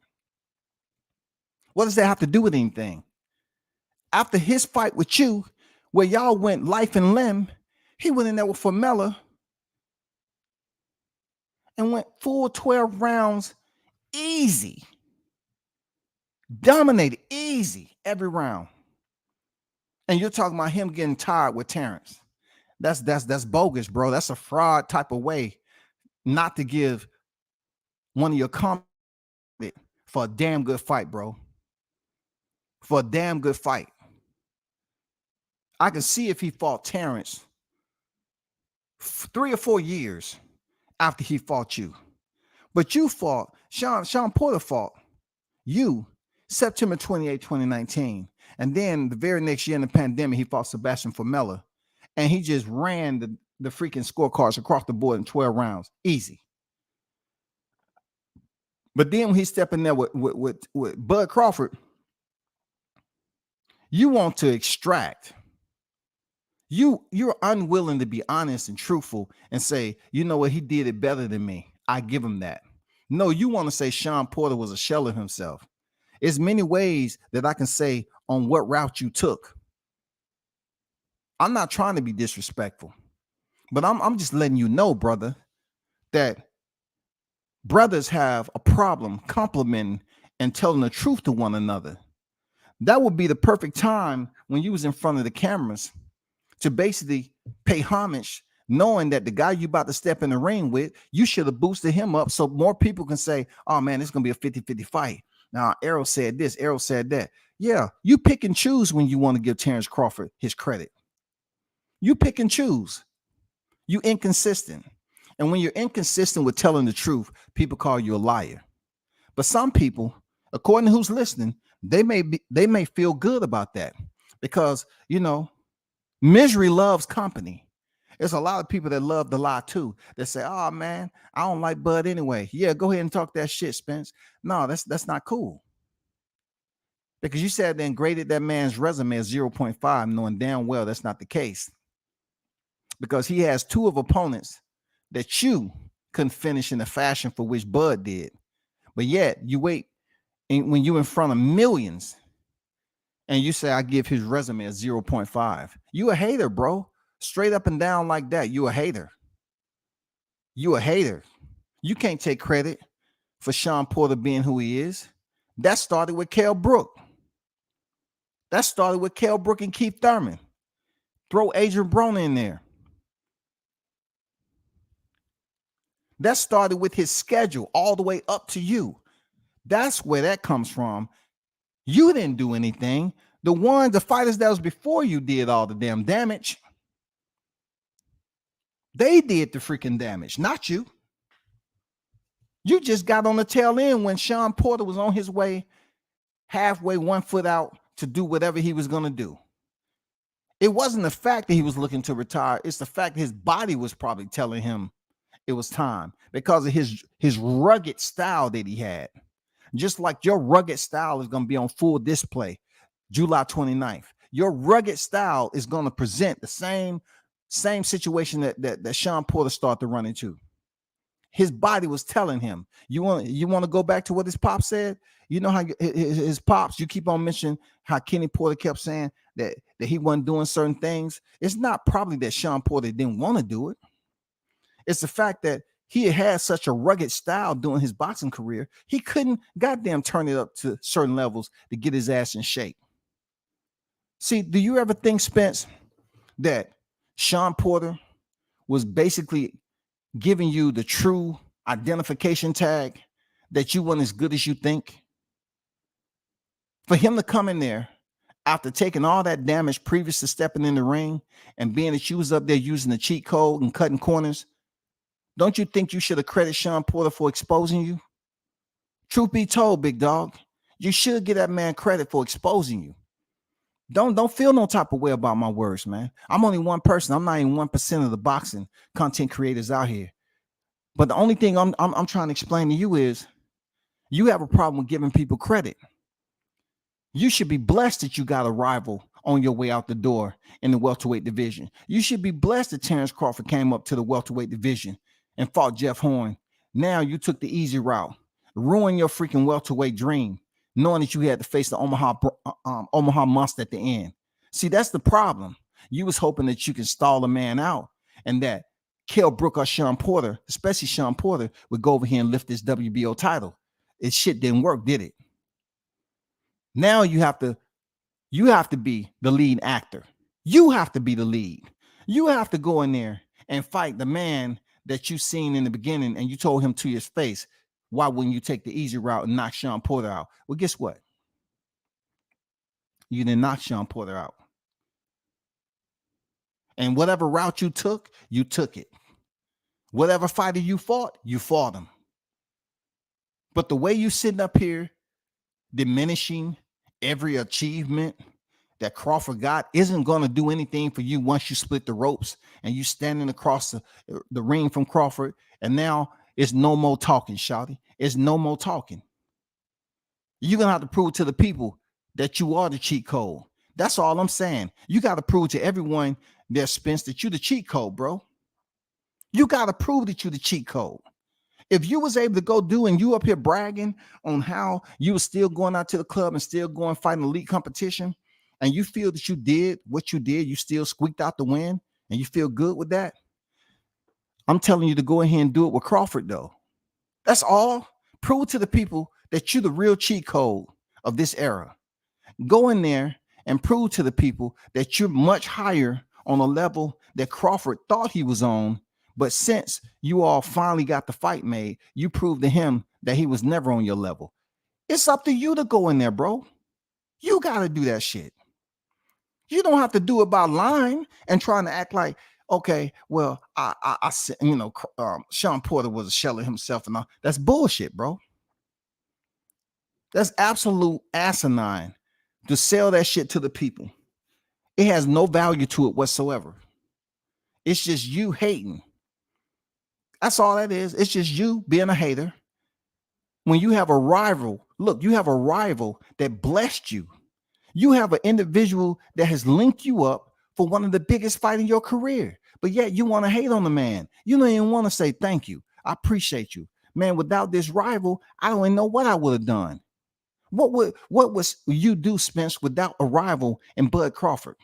What does that have to do with anything? After his fight with you, where y'all went life and limb, he went in there with Famela and went full 12 rounds easy. Dominated easy every round. And you're talking about him getting tired with Terrence. That's bogus, bro. That's a fraud type of way not to give one of your comments for a damn good fight, bro. For a damn good fight. I can see if he fought Terrence 3 or 4 years after he fought you. But you fought, Sean Porter fought you September 28, 2019. And then the very next year in the pandemic, he fought Sebastian Famela. And he just ran the freaking scorecards across the board in 12 rounds. Easy. But then when he stepped in there with Bud Crawford, you want to extract. You're unwilling to be honest and truthful and say, you know what, he did it better than me. I give him that. No, you want to say Sean Porter was a shell of himself. There's many ways that I can say on what route you took. I'm not trying to be disrespectful, but I'm just letting you know, brother, that brothers have a problem complimenting and telling the truth to one another. That would be the perfect time when you was in front of the cameras to basically pay homage, knowing that the guy you about to step in the ring with, you should have boosted him up so more people can say, oh man, it's going to be a 50-50 fight. Now, Errol said this, Errol said that. Yeah, you pick and choose when you want to give Terrence Crawford his credit. You pick and choose. You inconsistent. And when you're inconsistent with telling the truth, people call you a liar. But some people, according to who's listening, they may feel good about that because, you know, misery loves company. There's a lot of people that love the lie too. That say, oh man, I don't like Bud anyway. Yeah, go ahead and talk that shit, Spence. No, that's not cool. Because you said then graded that man's resume as 0.5, knowing damn well that's not the case. Because he has 2 of opponents that you couldn't finish in the fashion for which Bud did. But yet you wait when you're in front of millions and you say, I give his resume a 0.5. You a hater, bro. Straight up and down like that. You a hater. You a hater. You can't take credit for Sean Porter being who he is. That started with Kell Brook. That started with Kell Brook and Keith Thurman. Throw Adrian Broner in there. That started with his schedule all the way up to you. That's where that comes from. You didn't do anything. The fighters that was before you did all the damn damage. They did the freaking damage, not you. You just got on the tail end when Sean Porter was on his way, halfway, 1 foot out to do whatever he was going to do. It wasn't the fact that he was looking to retire. It's the fact that his body was probably telling him it was time because of his rugged style that he had. Just like your rugged style is going to be on full display July 29th. Your rugged style is going to present the same situation that Sean Porter started to run into. His body was telling him, you want to go back to what his pop said? You know how his pops, you keep on mentioning how Kenny Porter kept saying that he wasn't doing certain things. It's not probably that Sean Porter didn't want to do it. It's the fact that he had such a rugged style during his boxing career, he couldn't goddamn turn it up to certain levels to get his ass in shape. See, do you ever think, Spence, that Sean Porter was basically giving you the true identification tag that you weren't as good as you think? For him to come in there after taking all that damage previous to stepping in the ring and being that you was up there using the cheat code and cutting corners, don't you think you should have credited Sean Porter for exposing you? Truth be told, big dog, you should give that man credit for exposing you. Don't feel no type of way about my words, man. I'm only one person. I'm not even 1% of the boxing content creators out here. But the only thing I'm trying to explain to you is you have a problem with giving people credit. You should be blessed that you got a rival on your way out the door in the welterweight division. You should be blessed that Terrence Crawford came up to the welterweight division and fought Jeff Horn. Now you took the easy route, ruined your freaking welterweight dream, knowing that you had to face the Omaha Monster at the end. See, that's the problem. You was hoping that you could stall a man out and that Kell Brook or Sean Porter, especially Sean Porter, would go over here and lift this WBO title. It shit didn't work, did it? Now you have to be the lead actor. You have to be the lead. You have to go in there and fight the man that you seen in the beginning and you told him to his face, why wouldn't you take the easy route and knock Sean Porter out? Well, guess what? You didn't knock Sean Porter out. And whatever route you took it. Whatever fighter you fought him. But the way you sitting up here diminishing every achievement that Crawford got isn't going to do anything for you once you split the ropes and you standing across the ring from Crawford. And now it's no more talking, shawty. It's no more talking. You're going to have to prove to the people that you are the cheat code. That's all I'm saying. You got to prove to everyone that Spence that you the cheat code, bro. You got to prove that you the cheat code. If you was able to go do and you up here bragging on how you was still going out to the club and still going fighting elite competition, and you feel that you did what you did, you still squeaked out the win, and you feel good with that, I'm telling you to go ahead and do it with Crawford, though. That's all. Prove to the people that you're the real cheat code of this era. Go in there and prove to the people that you're much higher on a level that Crawford thought he was on. But since you all finally got the fight made, you proved to him that he was never on your level. It's up to you to go in there, bro. You got to do that shit. You don't have to do it by lying and trying to act like, okay, well, I said, Sean Porter was a shell of himself and all. That's bullshit, bro. That's absolute asinine to sell that shit to the people. It has no value to it whatsoever. It's just you hating. That's all that is. It's just you being a hater. When you have a rival, look, you have a rival that blessed you. You have an individual that has linked you up for one of the biggest fights in your career. But yet you want to hate on the man. You don't even want to say thank you. I appreciate you. Man, without this rival, I don't even know what I would have done. What was you do, Spence, without a rival in Bud Crawford?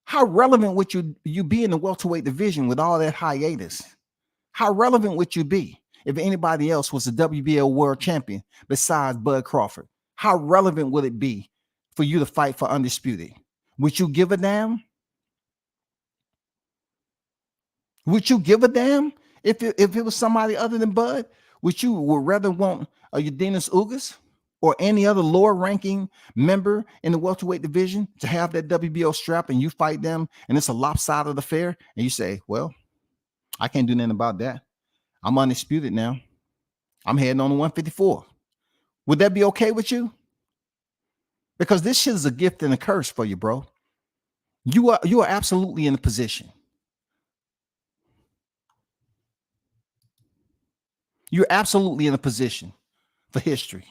How relevant would you be in the welterweight division with all that hiatus? How relevant would you be if anybody else was a WBO world champion besides Bud Crawford? How relevant would it be for you to fight for undisputed? Would you give a damn? Would you give a damn if it was somebody other than Bud? Would rather want a Ugas or any other lower ranking member in the welterweight division to have that WBO strap and you fight them and it's a lopsided affair and you say, well, I can't do nothing about that. I'm undisputed now. I'm heading on to 154. Would that be okay with you? Because this shit is a gift and a curse for you, bro. You are absolutely in a position. You're absolutely in a position for history.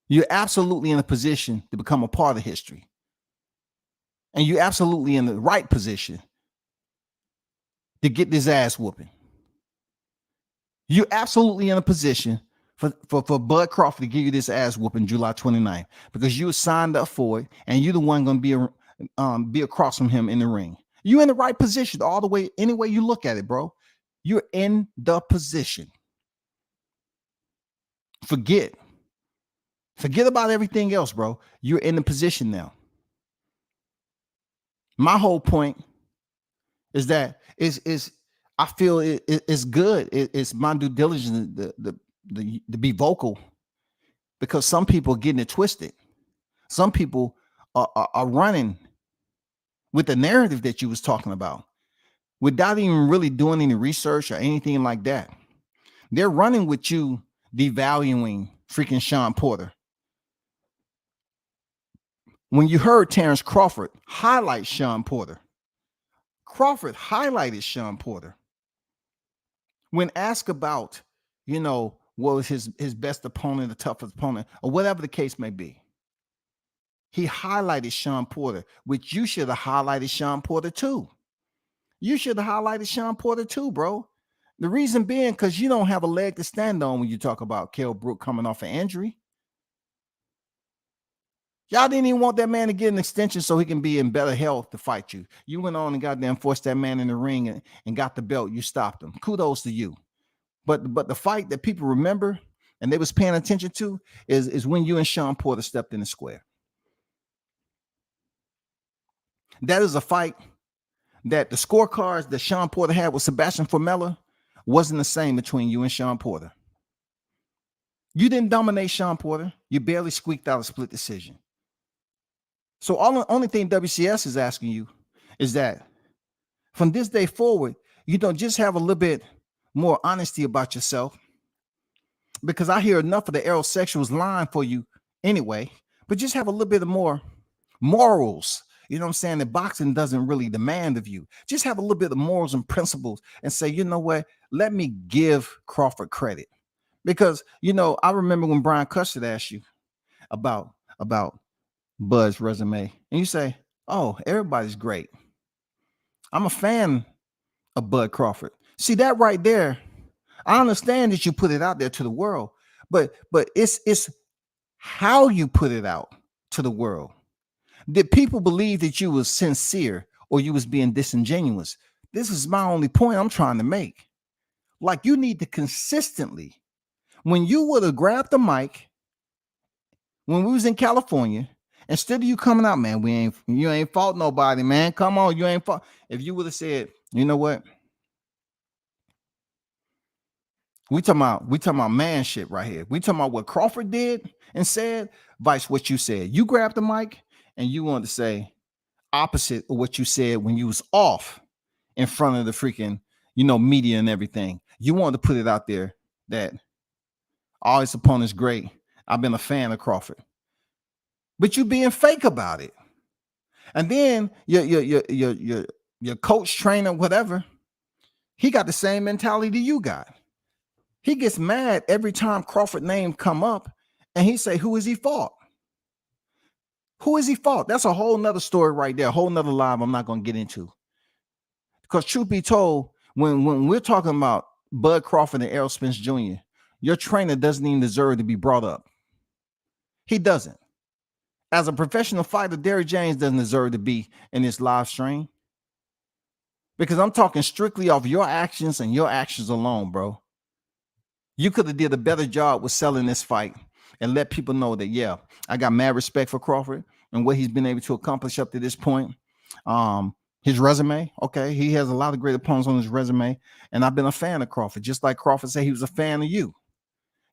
You're absolutely in a position to become a part of history. And you're absolutely in the right position to get this ass whooping. You're absolutely in a position for Bud Crawford to give you this ass whooping July 29th because you signed up for it and you're the one going to be across from him in the ring. You're in the right position all the way, any way you look at it, bro. You're in the position. Forget about everything else, bro. You're in the position now. My whole point is that I feel it's good. It's my due diligence to be vocal because some people are getting it twisted. Some people are running with the narrative that you was talking about without even really doing any research or anything like that. They're running with you devaluing freaking Sean Porter. When you heard Terrence Crawford highlight Sean Porter, Crawford highlighted Sean Porter. When asked about, what was his best opponent, the toughest opponent, or whatever the case may be, he highlighted Sean Porter, which you should have highlighted Sean Porter too. You should have highlighted Sean Porter too, bro. The reason being because you don't have a leg to stand on when you talk about Kell Brook coming off an injury. Y'all didn't even want that man to get an extension so he can be in better health to fight you. You went on and goddamn forced that man in the ring and got the belt. You stopped him. Kudos to you. But the fight that people remember and they was paying attention to is when you and Sean Porter stepped in the square. That is a fight that the scorecards that Sean Porter had with Sebastian Formella wasn't the same between you and Sean Porter. You didn't dominate Sean Porter. You barely squeaked out a split decision. So only thing WCS is asking you is that from this day forward, you don't just have a little bit more honesty about yourself, because I hear enough of the aerosexuals lying for you anyway, but just have a little bit of more morals. You know what I'm saying? That boxing doesn't really demand of you. Just have a little bit of morals and principles and say, you know what? Let me give Crawford credit. Because, I remember when Brian Custer asked you about Bud's resume, and you say, oh, everybody's great. I'm a fan of Bud Crawford. See that right there? I understand that you put it out there to the world, but it's how you put it out to the world. Did people believe that you was sincere or you was being disingenuous? This is my only point I'm trying to make. Like, you need to consistently, when you would have grabbed the mic when we was in California, instead of you coming out, man, you ain't fought nobody, man. Come on, you ain't fought. If you would have said, you know what? We talking about man shit right here. We talking about what Crawford did and said, vice what you said. You grabbed the mic and you wanted to say opposite of what you said when you was off in front of the freaking, media and everything. You wanted to put it out there that all his opponents great. I've been a fan of Crawford. But you being fake about it. And then your coach, trainer, whatever, he got the same mentality you got. He gets mad every time Crawford name come up and he say, who is he fought? Who is he fought? That's a whole nother story right there. A whole nother live I'm not going to get into. Because truth be told, when we're talking about Bud Crawford and Errol Spence Jr., your trainer doesn't even deserve to be brought up. He doesn't. As a professional fighter, Derrick James doesn't deserve to be in this live stream. Because I'm talking strictly off your actions and your actions alone, bro. You could have did a better job with selling this fight and let people know that, yeah, I got mad respect for Crawford and what he's been able to accomplish up to this point. His resume, okay, he has a lot of great opponents on his resume, and I've been a fan of Crawford, just like Crawford said he was a fan of you.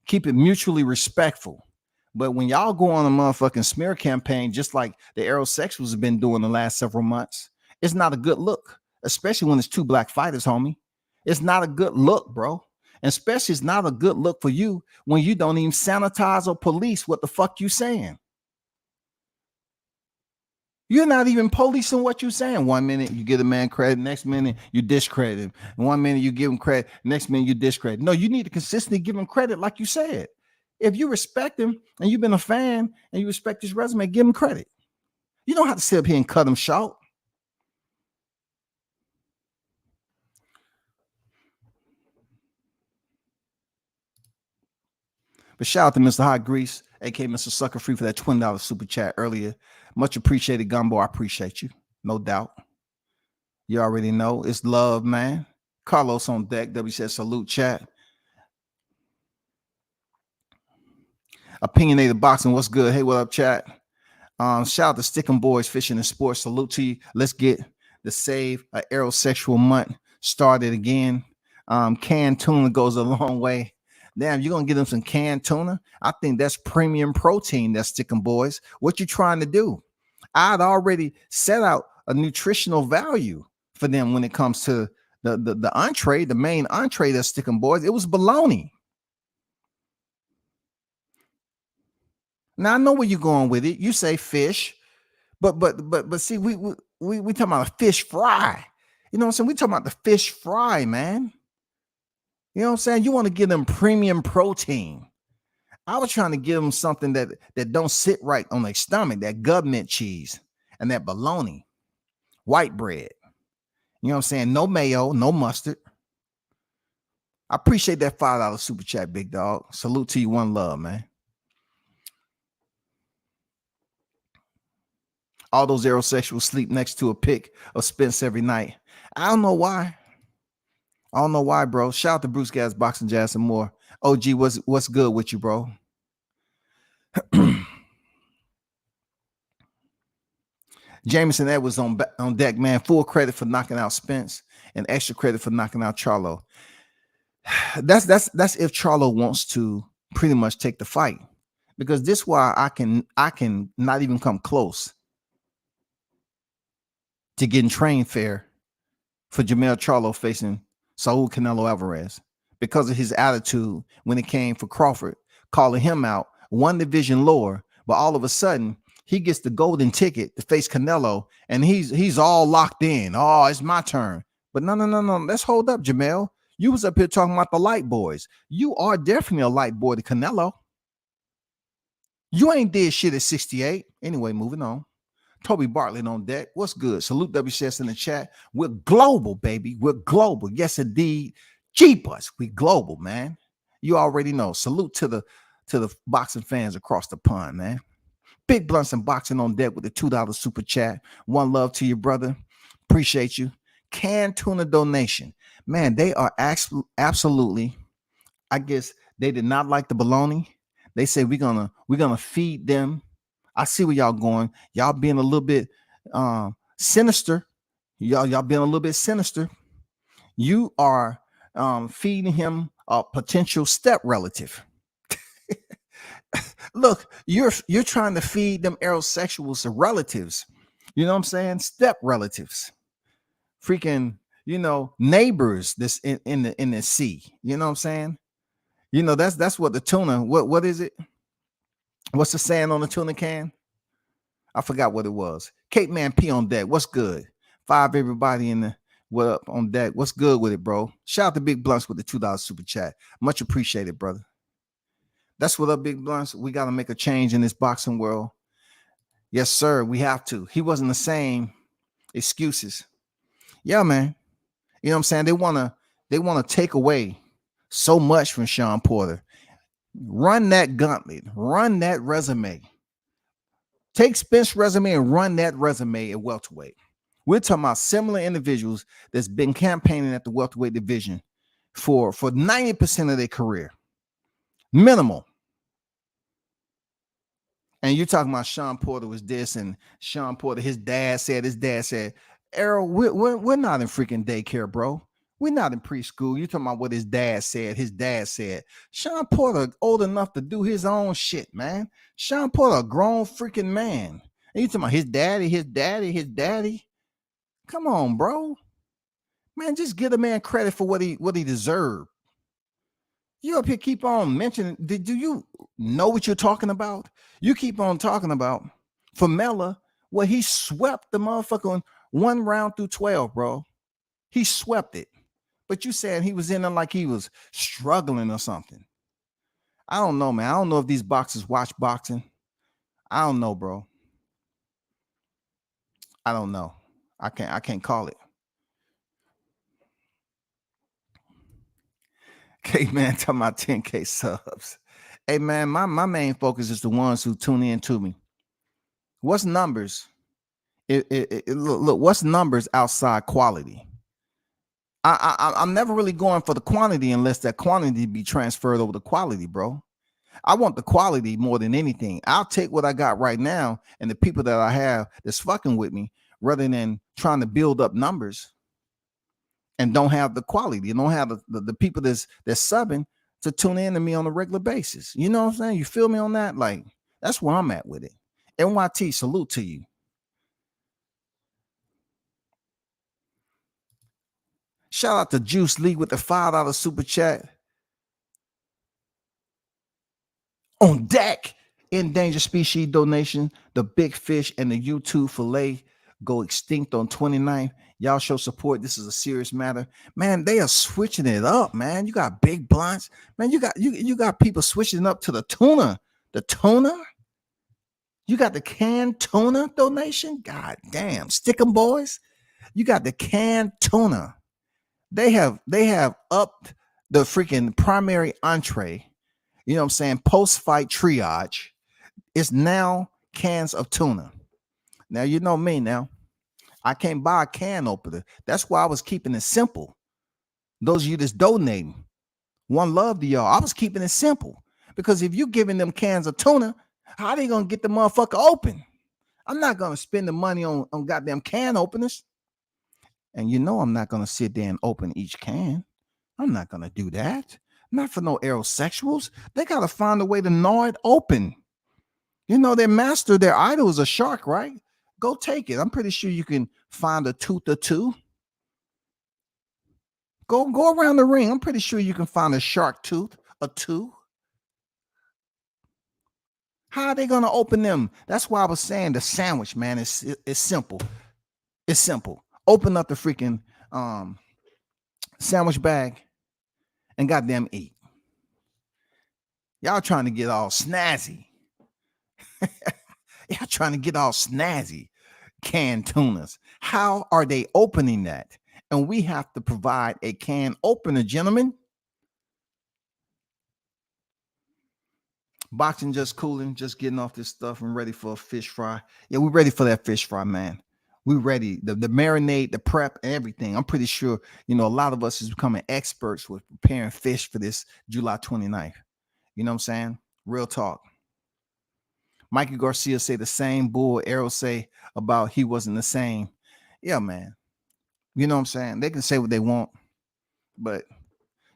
Keep it mutually respectful. But when y'all go on a motherfucking smear campaign, just like the aerosexuals have been doing the last several months, it's not a good look, especially when it's two black fighters, homie. It's not a good look, bro. And especially it's not a good look for you when you don't even sanitize or police what the fuck you saying. You're not even policing what you're saying. 1 minute you give a man credit, next minute you discredit him. 1 minute you give him credit, next minute you discredit. No, you need to consistently give him credit like you said. If you respect him and you've been a fan and you respect his resume, give him credit. You don't have to sit up here and cut him short. But shout out to Mr. Hot Grease, aka Mr. Sucker Free, for that $20 super chat earlier. Much appreciated, Gumbo. I appreciate you. No doubt. You already know. It's love, man. Carlos on deck. W says salute chat. Opinionated Boxing. What's good? Hey, what up, chat? Shout out to Stickum Boys Fishing and Sports. Salute to you. Let's get the Save a Aerosexual Month started again. Canned tuna goes a long way. Damn, you're gonna get them some canned tuna? I think that's premium protein. That's Stickum Boys. What you trying to do? I'd already set out a nutritional value for them when it comes to the entree, the main entree that's Stickum Boys. It was bologna. Now I know where you're going with it. You say fish, but see, we talking about a fish fry. You know what I'm saying? We talking about the fish fry, man. You know what I'm saying? You want to give them premium protein. I was trying to give them something that don't sit right on their stomach, that government cheese and that bologna, white bread. You know what I'm saying? No mayo, no mustard. I appreciate that $5 super chat, big dog. Salute to you. One love, man. All those aerosexuals sleep next to a pic of Spence every night. I don't know why. I don't know why, bro. Shout out to Bruce Gas, Boxing Jazz, and more. OG, what's good with you, bro? Jameson Edwards on deck, man. Full credit for knocking out Spence and extra credit for knocking out Charlo. That's if Charlo wants to pretty much take the fight, because this is why I can not even come close to getting trained fair for Jermell Charlo facing Saul Canelo Alvarez, because of his attitude when it came for Crawford, calling him out one division lower, but all of a sudden he gets the golden ticket to face Canelo, and he's all locked in. Oh, it's my turn. But no. Let's hold up, Jermell. You was up here talking about the light boys. You are definitely a light boy to Canelo. You ain't did shit at 68. Anyway, moving on. Toby Bartlett on deck. What's good? Salute WCS in the chat. We're global, baby. We're global. Yes, indeed. Jeepers. We global, man. You already know. Salute to the boxing fans across the pond, man. Big Blunts and Boxing on deck with the $2 super chat. One love to you, brother. Appreciate you. Canned tuna donation. Man, they are absolutely, I guess they did not like the bologna. They say we're gonna feed them. I see where y'all going. Y'all being a little bit sinister. Y'all being a little bit sinister. You are feeding him a potential step relative. Look, you're trying to feed them aerosexuals relatives. You know what I'm saying? Step relatives. Freaking, neighbors this in the sea. You know what I'm saying? That's what the tuna, what is it? What's the saying on the tuna can? I forgot what it was. Cape Man P on deck. What's good? 5 everybody in the what up on deck. What's good with it, bro? Shout out to Big Blunts with the $2 super chat. Much appreciated, brother. That's what up, Big Blunts. We got to make a change in this boxing world. Yes, sir. We have to. He wasn't the same. Excuses. Yeah, man. You know what I'm saying? They wanna take away so much from Sean Porter. Run that gauntlet, run that resume. Take Spence's resume and run that resume at welterweight. We're talking about similar individuals that's been campaigning at the welterweight division for 90% of their career. Minimal. And you're talking about Sean Porter was this, and Sean Porter, his dad said, Errol, we're not in freaking daycare, bro. We're not in preschool. You're talking about what his dad said. His dad said, Sean Porter old enough to do his own shit, man. Sean Porter, a grown freaking man. And you talking about his daddy. Come on, bro. Man, just give the man credit for what he deserved. You up here keep on mentioning, do you know what you're talking about? You keep on talking about Famella, where he swept the motherfucker on 1 round through 12, bro. He swept it. But you said he was in there like he was struggling or something. I don't know, man. I don't know if these boxers watch boxing. I don't know, bro. I don't know. I can't call it. Okay, man, talking about 10K subs. Hey, man, my main focus is the ones who tune in to me. What's numbers? Look, what's numbers outside quality? I'm never really going for the quantity unless that quantity be transferred over to quality, bro. I want the quality more than anything. I'll take what I got right now and the people that I have that's fucking with me rather than trying to build up numbers and don't have the quality. You don't have the people that's subbing to tune in to me on a regular basis. You know what I'm saying? You feel me on that? Like, that's where I'm at with it. NYT, salute to you. Shout out to Juice Lee with the $5 super chat. On deck, endangered species donation. The big fish and the YouTube fillet go extinct on 29th. Y'all show support. This is a serious matter. Man, they are switching it up, man. You got big blunts. Man, you got people switching up to the tuna. The tuna? You got the canned tuna donation? God damn. Stick 'em, boys. You got the canned tuna. They have upped the freaking primary entree. You know what I'm saying? Post-fight triage. It's now cans of tuna. Now, you know me now. I can't buy a can opener. That's why I was keeping it simple. Those of you that's donating, one love to y'all. I was keeping it simple. Because if you're giving them cans of tuna, how are they going to get the motherfucker open? I'm not going to spend the money on goddamn can openers. And you know I'm not going to sit there and open each can. I'm not going to do that. Not for no aerosexuals. They got to find a way to gnaw it open. You know, their master, their idol is a shark, right? Go take it. I'm pretty sure you can find a tooth or two. Go around the ring. I'm pretty sure you can find a shark tooth or two. How are they going to open them? That's why I was saying the sandwich, man, it's simple. It's simple. Open up the freaking sandwich bag and goddamn eat. Y'all trying to get all snazzy. Y'all trying to get all snazzy. Canned tunas. How are they opening that? And we have to provide a can opener, gentlemen. Boxing just cooling, just getting off this stuff and ready for a fish fry. Yeah, we're ready for that fish fry, man. We're ready. The marinade, the prep, everything. I'm pretty sure, you know, a lot of us is becoming experts with preparing fish for this July 29th. You know what I'm saying? Real talk. Mikey Garcia say the same bull Arrow say about he wasn't the same. Yeah, man. You know what I'm saying? They can say what they want, but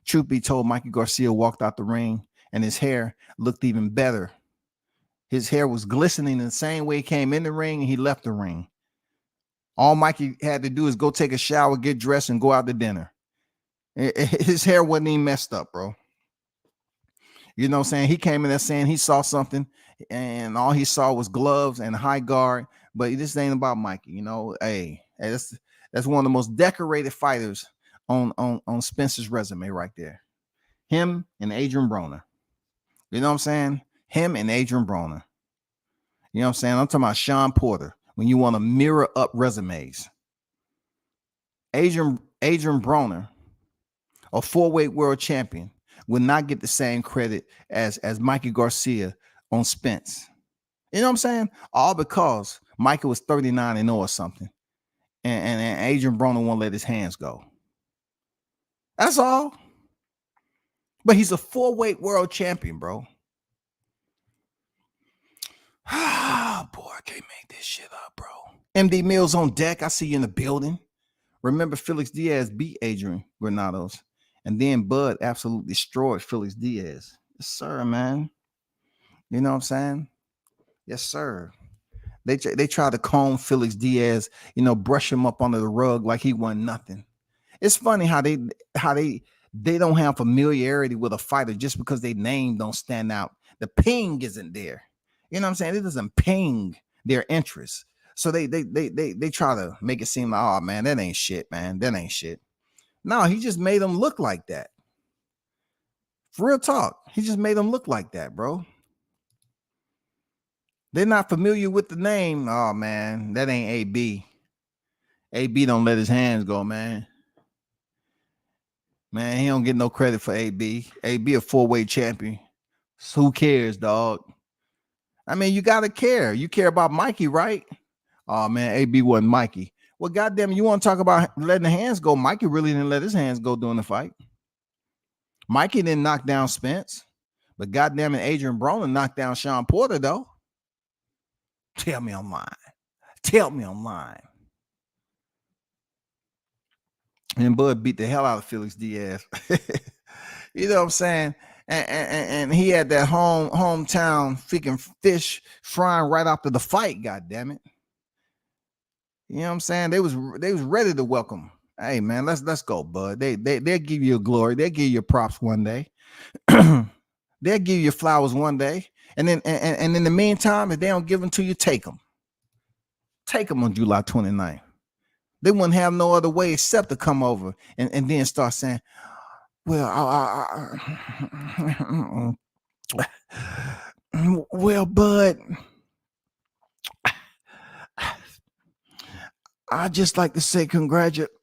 truth be told, Mikey Garcia walked out the ring and his hair looked even better. His hair was glistening in the same way he came in the ring and he left the ring. All Mikey had to do is go take a shower, get dressed, and go out to dinner. His hair wasn't even messed up, bro. You know what I'm saying? He came in there saying he saw something, and all he saw was gloves and a high guard. But this ain't about Mikey, you know. Hey, that's one of the most decorated fighters on Spence's resume right there. Him and Adrian Broner. You know what I'm saying? Him and Adrian Broner. You know what I'm saying? I'm talking about Sean Porter. When you want to mirror up resumes. Adrian Broner, a 4-weight world champion, will not get the same credit as Mikey Garcia on Spence. You know what I'm saying? All because Mikey was 39-0 or something. And Adrian Broner won't let his hands go. That's all. But he's a 4-weight world champion, bro. Ah, boy, I can't make this shit up, bro. MD Mills on deck. I see you in the building. Remember, Felix Diaz beat Adrian Granados. And then Bud absolutely destroyed Felix Diaz. Yes, sir, man. You know what I'm saying? Yes, sir. They try to comb Felix Diaz, you know, brush him up under the rug like he won nothing. It's funny how they don't have familiarity with a fighter just because their name don't stand out. The ping isn't there. You know what I'm saying? It doesn't ping their interest. So they try to make it seem like, oh man, that ain't shit, man. That ain't shit. No, he just made them look like that. For real talk. He just made them look like that, bro. They're not familiar with the name. Oh man, that ain't AB. AB don't let his hands go, man. Man, he don't get no credit for AB. AB a 4-weight champion. So who cares, dog? I mean, you gotta care. You care about Mikey, right? Oh man, AB wasn't Mikey. Well, goddamn, you want to talk about letting the hands go? Mikey really didn't let his hands go during the fight. Mikey didn't knock down Spence, but goddamn it, Adrian Broner knocked down Sean Porter, though. Tell me I'm lying. Tell me I'm lying. And Bud beat the hell out of Felix Diaz. You know what I'm saying? And he had that hometown freaking fish frying right after the fight. God damn it! You know what I'm saying? They was ready to welcome. Hey man, let's go, Bud. They'll give you a glory. They'll give you props one day. They'll give you flowers one day, and then and in the meantime, if they don't give them to you, take them. Take them on July 29th. They wouldn't have no other way except to come over and then start saying, well, well, Bud, I just like to say congratulations.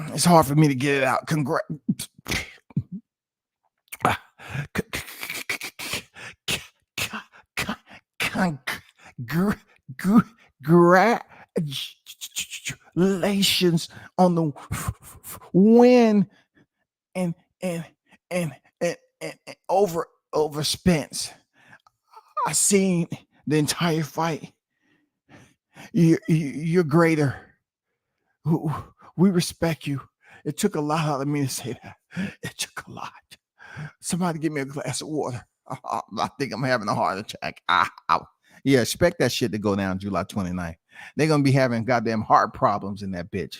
It's hard for me to get it out. Congratulations on the win and over Spence. I seen the entire fight. You're greater. We respect you. It took a lot out of me to say that. It took a lot. Somebody give me a glass of water. I think I'm having a heart attack. Yeah, expect that shit to go down July 29th. They're going to be having goddamn heart problems in that bitch.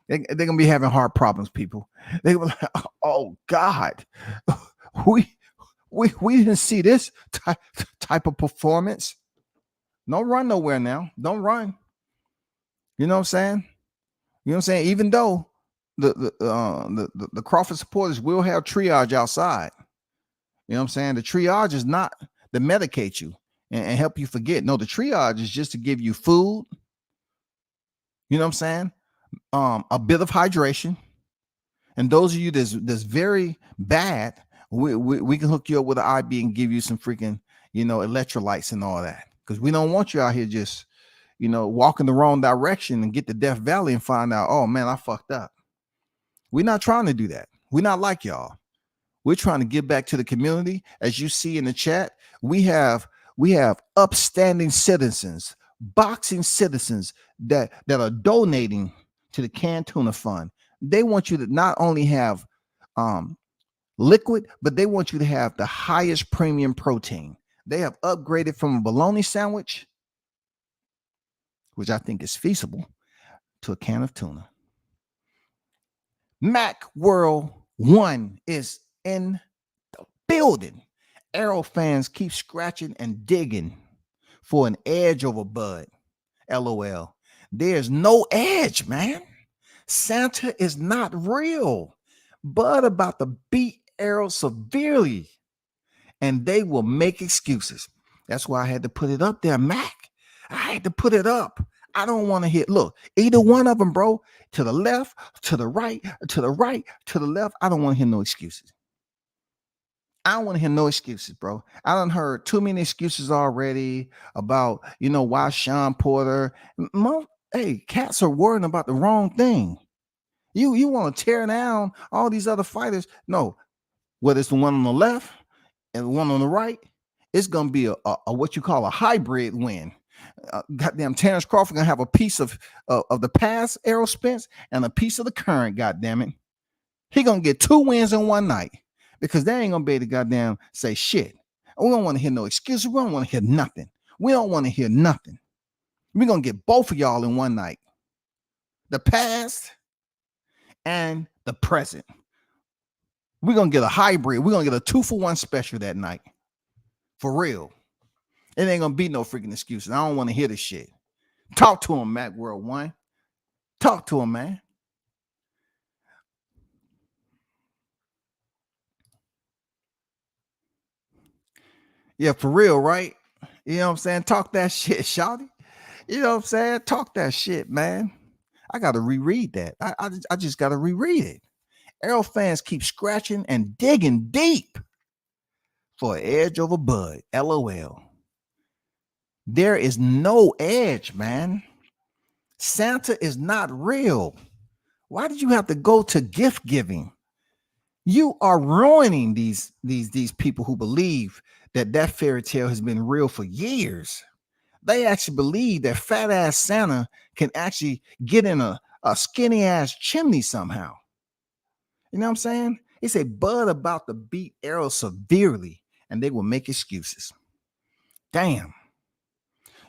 They're going to be having heart problems, people. They were like, oh, God. We didn't see this type of performance. Don't run nowhere now. Don't run. You know what I'm saying? You know what I'm saying? Even though the Crawford supporters will have triage outside. You know what I'm saying? The triage is not to medicate you and help you forget. No, the triage is just to give you food. You know what I'm saying? A bit of hydration. And those of you that's very bad, we can hook you up with an IV and give you some freaking, electrolytes and all that. Because we don't want you out here just, walk in the wrong direction and get to Death Valley and find out, oh man, I fucked up. We're not trying to do that. We're not like y'all. We're trying to give back to the community. As you see in the chat, we have upstanding citizens, boxing citizens that are donating to the Canned Tuna Fund. They want you to not only have liquid, but they want you to have the highest premium protein. They have upgraded from a bologna sandwich, which I think is feasible, to a can of tuna. Mac World 1 is in the building. Arrow fans keep scratching and digging for an edge over Bud. LOL. There's no edge, man. Santa is not real. Bud about to beat Arrow severely, and they will make excuses. That's why I had to put it up there, Mac. I had to put it up. I don't want to hear, look, either one of them, bro, to the left, to the right, to the right, to the left. I don't want to hear no excuses. I don't want to hear no excuses, bro. I done heard too many excuses already about, why Sean Porter. Hey, cats are worrying about the wrong thing. You want to tear down all these other fighters. No, whether it's the one on the left and the one on the right, it's going to be a what you call a hybrid win. Goddamn, Terrence Crawford going to have a piece of the past Errol Spence and a piece of the current, goddamn it. He going to get 2 wins in one night because they ain't going to be able to goddamn say shit. We don't want to hear no excuses. We don't want to hear nothing. We don't want to hear nothing. We're going to get both of y'all in one night. The past and the present. We're going to get a hybrid. We're going to get a 2-for-1 special that night. For real. It ain't going to be no freaking excuses. I don't want to hear this shit. Talk to him, Mac World 1. Talk to him, man. Yeah, for real, right? You know what I'm saying? Talk that shit, shawty. You know what I'm saying? Talk that shit, man. I got to reread that. I just got to reread it. Errol fans keep scratching and digging deep for an edge over Bud. LOL. There is no edge, man. Santa is not real. Why did you have to go to gift giving? You are ruining these people who believe that fairy tale has been real for years. They actually believe that fat ass Santa can actually get in a skinny ass chimney somehow. You know what I'm saying? They say Bud about to beat Errol severely and they will make excuses. Damn.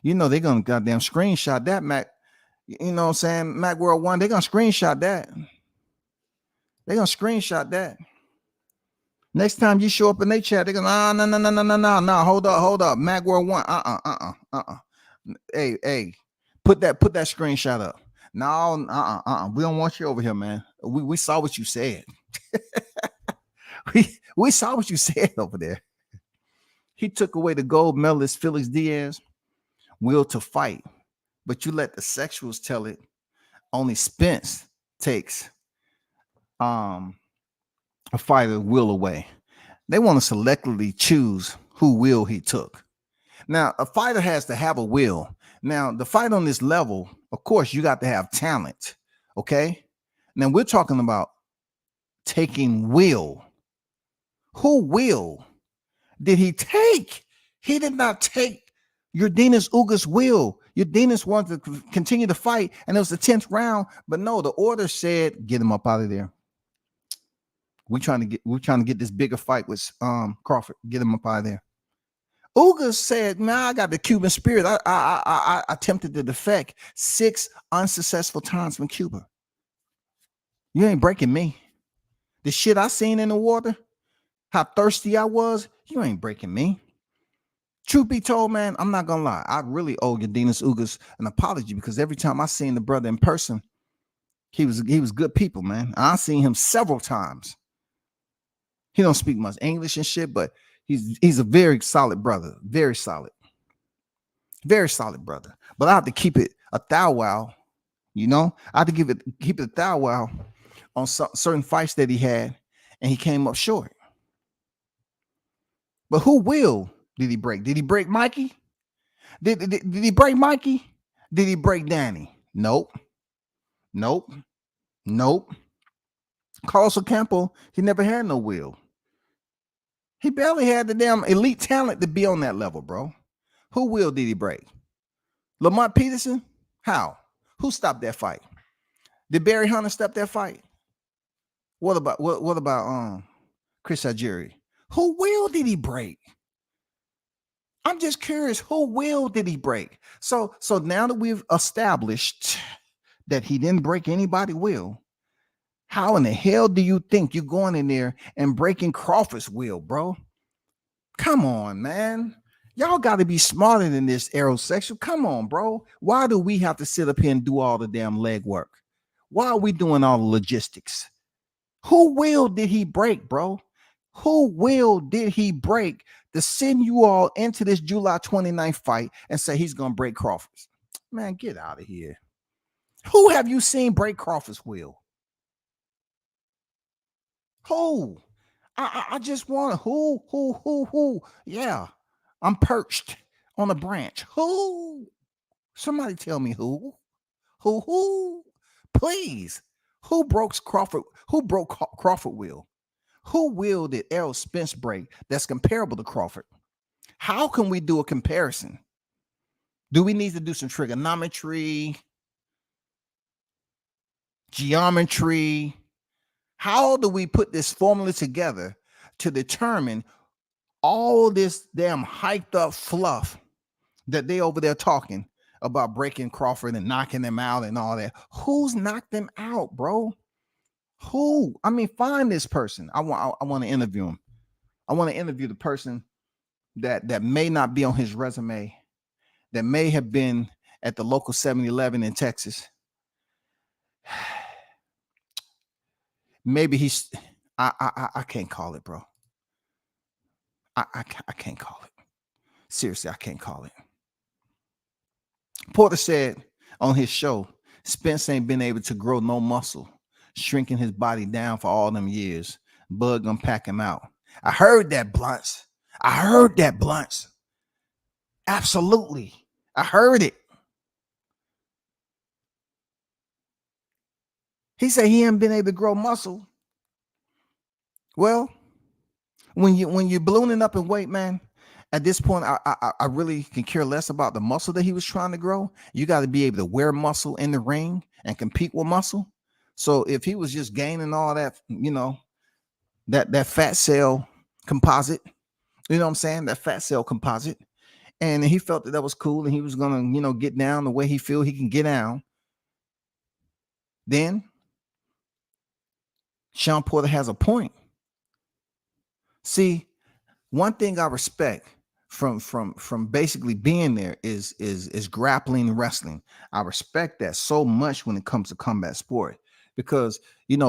You know they're gonna goddamn screenshot that, Mac. You know what I'm saying? Mac World One, they're gonna screenshot that. They're gonna screenshot that. Next time you show up in their chat, they're gonna no. Hold up. Mac World One. Hey, put that screenshot up. No, we don't want you over here, man. We saw what you said. we saw what you said over there. He took away the gold medalist Felix Diaz will to fight, but you let the sexuals tell it. Only Spence takes a fighter will away. They want to selectively choose who will he took. Now, a fighter has to have a will. Now, the fight on this level, of course, you got to have talent. Okay. Now we're talking about taking will. Who will did he take? He did not take Ugas Ugas will. Ugas wanted to continue to fight, and it was the 10th round. But no, the order said, get him up out of there. We're trying to get this bigger fight with Crawford. Get him up out of there. Ugas said, man, I got the Cuban spirit. I attempted to defect 6 unsuccessful times from Cuba. You ain't breaking me. The shit I seen in the water, how thirsty I was, you ain't breaking me. Truth be told, man, I'm not gonna lie. I really owe Ugas Ugas an apology because every time I seen the brother in person, he was good people, man. I seen him several times. He don't speak much English and shit, but he's a very solid brother. Very solid brother. But I have to keep it a thou wow, you know. I have to keep it a thou wow on certain fights that he had, and he came up short. But who will did he break? Did he break Mikey? Did he break Mikey? Did he break Danny? Nope. Carlos Ocampo, he never had no will. He barely had the damn elite talent to be on that level, bro. Who will did he break? Lamont Peterson? How? Who stopped that fight? Did Barry Hunter stop that fight? What about Chris Ajiri? Who will did he break? I'm just curious, who will did he break? So now that we've established that he didn't break anybody will, how in the hell do you think you're going in there and breaking Crawford's will, bro? Come on, man. Y'all got to be smarter than this aerosexual. Come on, bro. Why do we have to sit up here and do all the damn leg work? Why are we doing all the logistics? Who will did he break, bro? Who will did he break to send you all into this July 29th fight and say he's going to break Crawford's? Man, get out of here. Who have you seen break Crawford's will? Who? I just want to who? Yeah, I'm perched on a branch. Who? Somebody tell me who? Who? Please. Who broke Crawford? Who broke Crawford will? Who will did Errol Spence break that's comparable to Crawford? How can we do a comparison? Do we need to do some trigonometry, geometry? How do we put this formula together to determine all this damn hyped up fluff that they over there talking about breaking Crawford and knocking them out and all that? Who's knocked them out, bro? Who? I mean, find this person. I want to interview him. I want to interview the person that may not be on his resume, that may have been at the local 7-Eleven in Texas. Maybe he's I can't call it, bro. I can't call it. Seriously, I can't call it. Porter said on his show, Spence ain't been able to grow no muscle, shrinking his body down for all them years. Bud gonna pack him out. I heard that, Blunts. I heard that, Blunts. Absolutely. I heard it. He said he ain't been able to grow muscle. Well, when you're ballooning up in weight, man, at this point, I really can care less about the muscle that he was trying to grow. You got to be able to wear muscle in the ring and compete with muscle. So if he was just gaining all that, that fat cell composite, you know what I'm saying? That fat cell composite. And he felt that was cool and he was going to, get down the way he feel he can get down. Then Sean Porter has a point. See, one thing I respect from basically being there is grappling and wrestling. I respect that so much when it comes to combat sport, because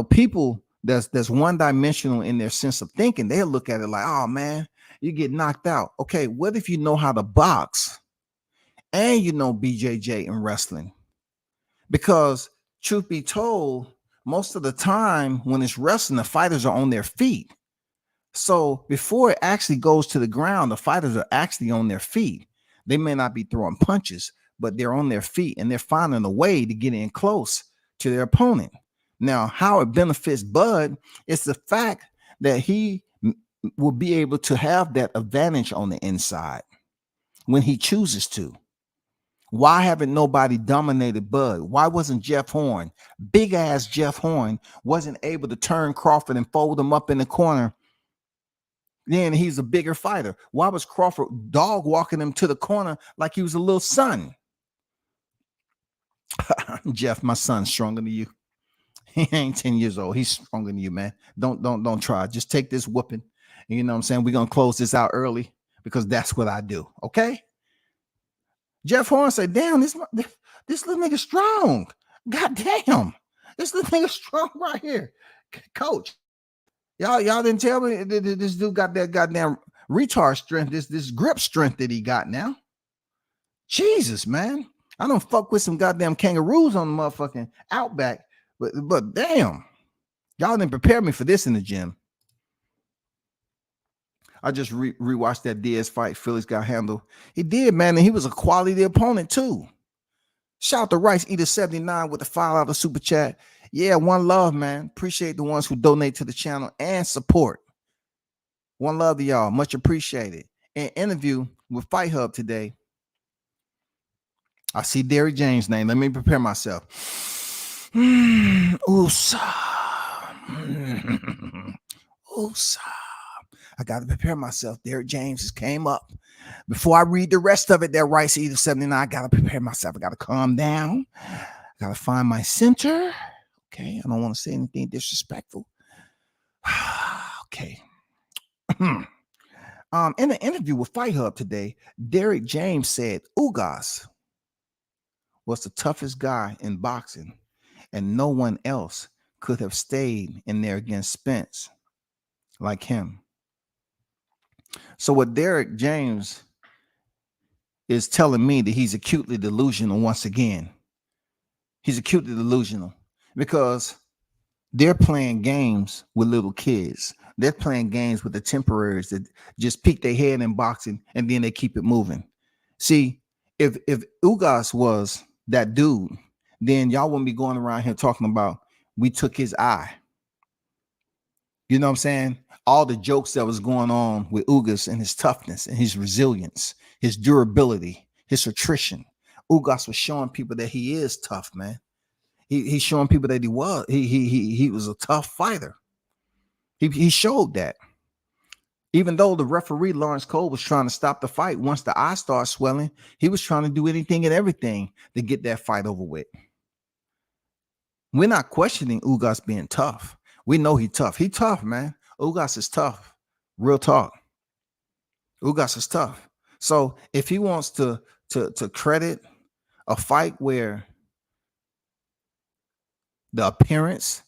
people that's one dimensional in their sense of thinking. They'll look at it like, oh man, you get knocked out. Okay, what if you know how to box and BJJ and wrestling? Because truth be told, most of the time when it's wrestling, the fighters are on their feet. So before it actually goes to the ground, the fighters are actually on their feet. They may not be throwing punches, but they're on their feet and they're finding a way to get in close to their opponent. Now, how it benefits Bud is the fact that he will be able to have that advantage on the inside when he chooses to. Why haven't nobody dominated Bud? Why wasn't Jeff Horn, big ass Jeff Horn, wasn't able to turn Crawford and fold him up in the corner? Then he's a bigger fighter. Why was Crawford dog walking him to the corner like he was a little son? Jeff, my son's stronger than you. He ain't 10 years old. He's stronger than you, man. Don't try. Just take this whooping. You know what I'm saying? We're gonna close this out early because that's what I do. Okay. Jeff Horn said, damn, this little nigga strong. God damn. This little nigga strong right here. Coach. Y'all didn't tell me this dude got that goddamn retard strength, this grip strength that he got now. Jesus, man. I don't fuck with some goddamn kangaroos on the motherfucking Outback, but damn. Y'all didn't prepare me for this in the gym. I just rewatched that Diaz fight. Phillies got handled. He did, man, and he was a quality opponent too. Shout out to Rice Eater 79 with the $5 super chat. Yeah, one love, man. Appreciate the ones who donate to the channel and support. One love to y'all. Much appreciated. In interview with Fight Hub today, I see Derrick James' name. Let me prepare myself. Usa. Usa. I got to prepare myself. Derrick James just came up. Before I read the rest of it, that Rice Eater 79, I got to prepare myself. I got to calm down. I got to find my center. Okay, I don't want to say anything disrespectful. Okay. In an interview with Fight Hub today, Derrick James said Ugas was the toughest guy in boxing, and no one else could have stayed in there against Spence like him. So what Derrick James is telling me that he's acutely delusional once again. He's acutely delusional. Because they're playing games with little kids. They're playing games with the temporaries that just peek their head in boxing and then they keep it moving. See, if Ugas was that dude, then y'all wouldn't be going around here talking about we took his eye. You know what I'm saying? All the jokes that was going on with Ugas and his toughness and his resilience, his durability, his attrition. Ugas was showing people that he is tough, man. He's showing people that he was a tough fighter. He showed that. Even though the referee Lawrence Cole was trying to stop the fight, once the eye started swelling, he was trying to do anything and everything to get that fight over with. We're not questioning Ugas being tough. We know he's tough. He's tough, man. Ugas is tough. Real talk. Ugas is tough. So if he wants to credit a fight where the appearance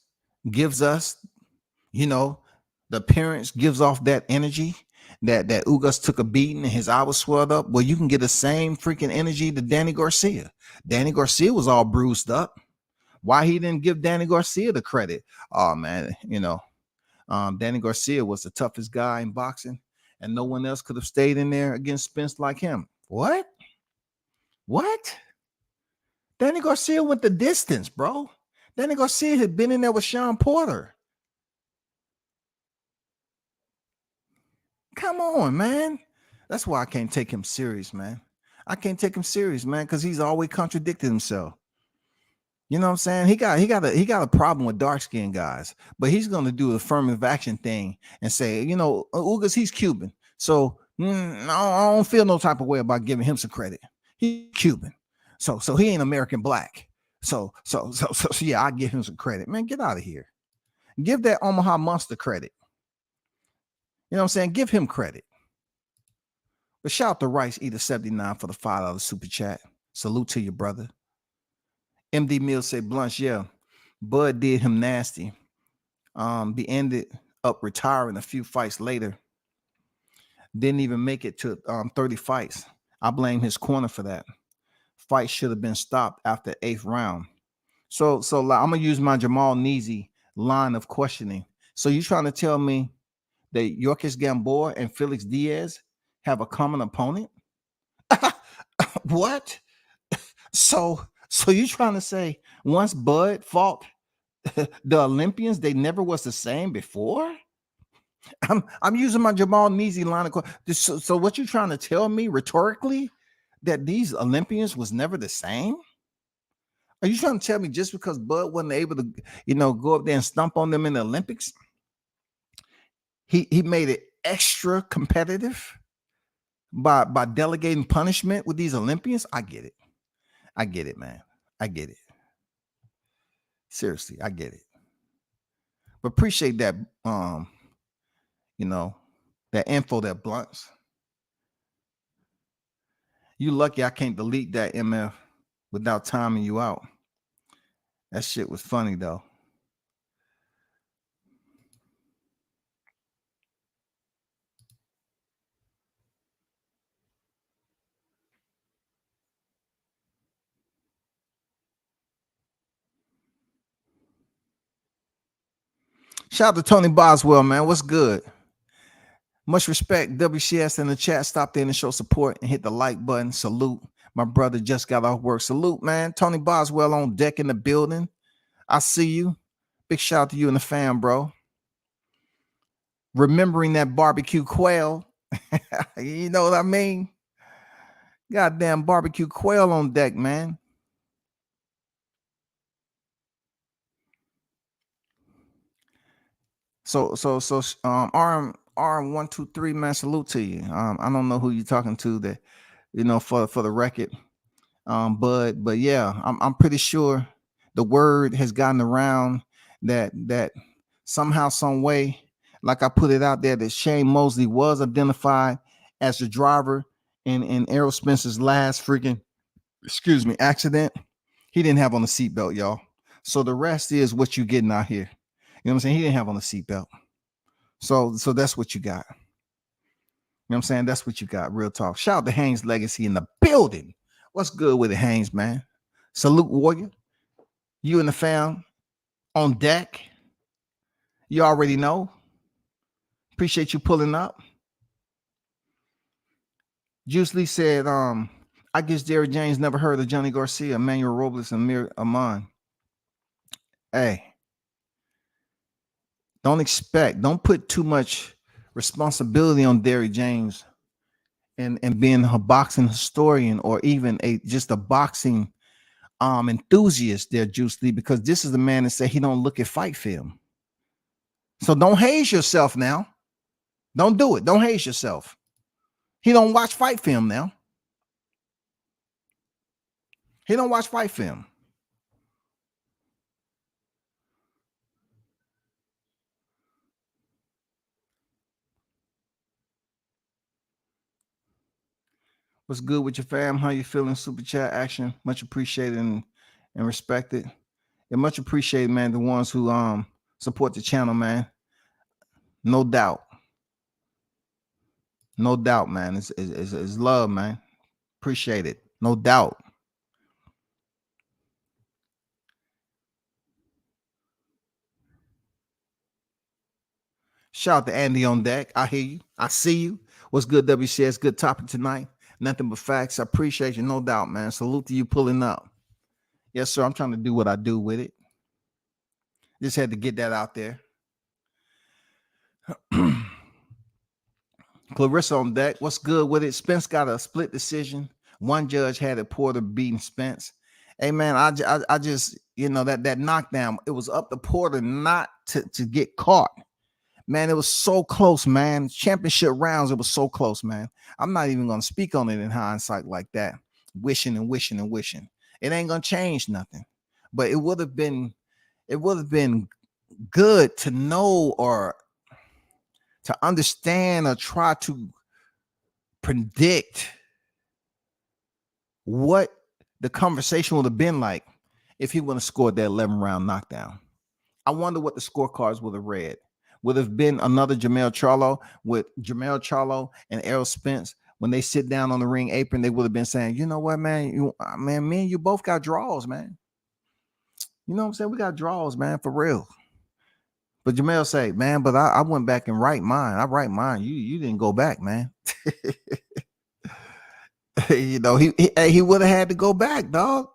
gives us, the appearance gives off that energy, that Ugas took a beating and his eye was swelled up. Well, you can get the same freaking energy to Danny Garcia. Danny Garcia was all bruised up. Why he didn't give Danny Garcia the credit? Oh man, Danny Garcia was the toughest guy in boxing, and no one else could have stayed in there against Spence like him. What? Danny Garcia went the distance, bro. Danny Garcia had been in there with Sean Porter. Come on, man. That's why I can't take him serious, man. I can't take him serious, man, because he's always contradicted himself. You know what I'm saying? He got a problem with dark-skinned guys, but he's gonna do the affirmative action thing and say, Ugas, he's Cuban. So I don't feel no type of way about giving him some credit. He's Cuban. So he ain't American black. So yeah, I give him some credit. Man, get out of here. Give that Omaha Monster credit. You know what I'm saying? Give him credit. But shout out to Rice Eater 79 for the $5 super chat. Salute to you, brother. MD Mills said, Blunt, yeah, Bud did him nasty. He ended up retiring a few fights later. Didn't even make it to 30 fights. I blame his corner for that. Fight should have been stopped after 8th round. So I'm going to use my Jamal Neesy line of questioning. So you trying to tell me that Yorkis Gamboa and Felix Diaz have a common opponent? What? So you trying to say once Bud fought the Olympians, they never was the same before? I'm using my Jamal Neesy line of questioning. So what you trying to tell me rhetorically that these Olympians was never the same? Are you trying to tell me just because Bud wasn't able to, go up there and stomp on them in the Olympics, he made it extra competitive by delegating punishment with these Olympians? I get it, man. I get it. Seriously, I get it. But appreciate that, that info, that Blunts. You lucky I can't delete that MF without timing you out. That shit was funny though. Shout out to Tony Boswell, man. What's good? Much respect. WCS in the chat. Stop in and show support and hit the like button. Salute. My brother just got off work. Salute, man. Tony Boswell on deck in the building. I see you. Big shout out to you and the fam, bro. Remembering that barbecue quail. You know what I mean? Goddamn barbecue quail on deck, man. So RM123, man, salute to you. I don't know who you're talking to that, for the record. But yeah, I'm pretty sure the word has gotten around that somehow, some way, like I put it out there, that Shane Mosley was identified as the driver in Errol Spence's last freaking, accident. He didn't have on a seatbelt, y'all. So the rest is what you getting out here. You know what I'm saying? He didn't have on a seatbelt. So that's what you got. You know what I'm saying? That's what you got. Real talk. Shout out to Haynes Legacy in the building. What's good with it, Haynes, man? Salute, Warrior. You and the fam on deck. You already know. Appreciate you pulling up. Juice Lee said, I guess Derrick James never heard of Johnny Garcia, Emmanuel Robles, and Mir Aman. Hey. Don't put too much responsibility on Derrick James and being a boxing historian or even just a boxing enthusiast there, Juice Lee, because this is the man that said he don't look at fight film. So don't haze yourself now. Don't do it. Don't haze yourself. He don't watch fight film now. He don't watch fight film. What's good with your fam? How you feeling? Super chat action. Much appreciated and respected. And much appreciated, man, the ones who support the channel, man. No doubt. No doubt, man. It's love, man. Appreciate it. No doubt. Shout out to Andy on deck. I hear you. I see you. What's good, WCS? Good topic tonight. Nothing but facts. I appreciate you. No doubt, man. Salute to you pulling up. Yes, sir. I'm trying to do what I do with it. Just had to get that out there. Clarissa on deck. What's good with it? Spence got a split decision. One judge had it Porter beating Spence. Hey, man, I just, that knockdown, it was up to Porter not to get caught. Man, it was so close, man. Championship rounds, it was so close, man. I'm not even going to speak on it in hindsight like that. Wishing and wishing and wishing. It ain't going to change nothing. But it would have been good to know or to understand or try to predict what the conversation would have been like if he would have scored that 11-round knockdown. I wonder what the scorecards would have read. Would have been another Jermell Charlo with Jermell Charlo and Errol Spence. When they sit down on the ring apron, they would have been saying, you know what, man? Me and you both got draws, man. You know what I'm saying? We got draws, man, for real. But Jermell say, man, but I went back and right mine. I right mine. You didn't go back, man. He would have had to go back, dog.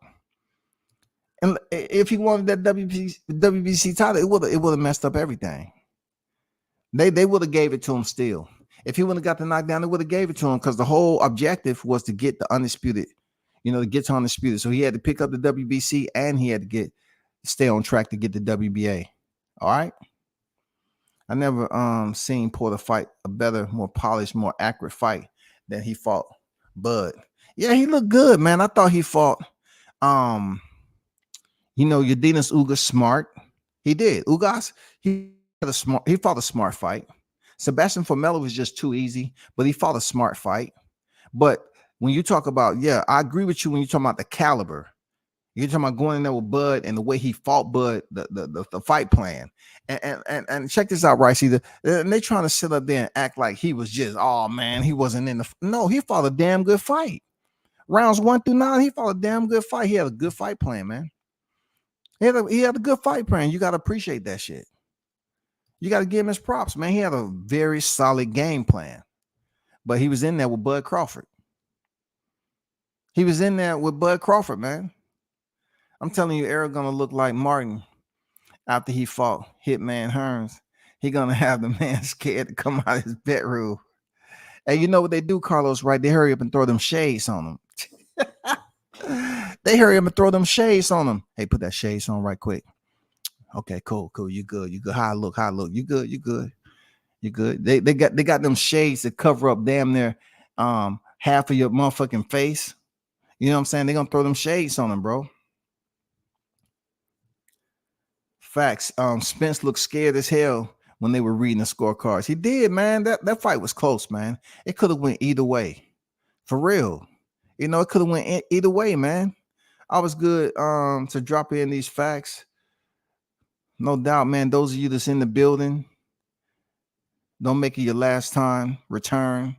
And if he wanted that WBC title, it would have messed up everything. They would have gave it to him still. If he would have got the knockdown, they would have gave it to him because the whole objective was to get the undisputed, to get to undisputed. So he had to pick up the WBC and he had to stay on track to get the WBA. All right. I never seen Porter fight a better, more polished, more accurate fight than he fought Bud. Yeah, he looked good, man. I thought he fought Udinas Ugas smart. He did. Ugas, he fought a smart fight. Sebastian Formella was just too easy, but he fought a smart fight. But when you talk about, I agree with you when you talk about the caliber. You're talking about going in there with Bud and the way he fought Bud, the fight plan. And check this out, Rice. And they trying to sit up there and act like he was just, oh man, he wasn't in the. No, he fought a damn good fight. Rounds 1 through 9, he fought a damn good fight. He had a good fight plan, man. He had a good fight plan. You got to appreciate that shit. You got to give him his props, man. He had a very solid game plan. But he was in there with Bud Crawford. Man. I'm telling you, Eric gonna look like Martin after he fought Hitman Hearns. He gonna have the man scared to come out of his bedroom. And you know what they do, Carlos, right? They hurry up and throw them shades on him. They hurry up and throw them shades on him. Hey, put that shades on right quick. Okay, cool. You good. How I look. You good. They got them shades that cover up damn near half of your motherfucking face. You know what I'm saying? They're gonna throw them shades on him, bro. Facts. Spence looked scared as hell when they were reading the scorecards. He did, man. That fight was close, man. It could have went either way. For real. It could have went either way, man. I was good to drop in these facts. No doubt, man. Those of you that's in the building, don't make it your last time. Return,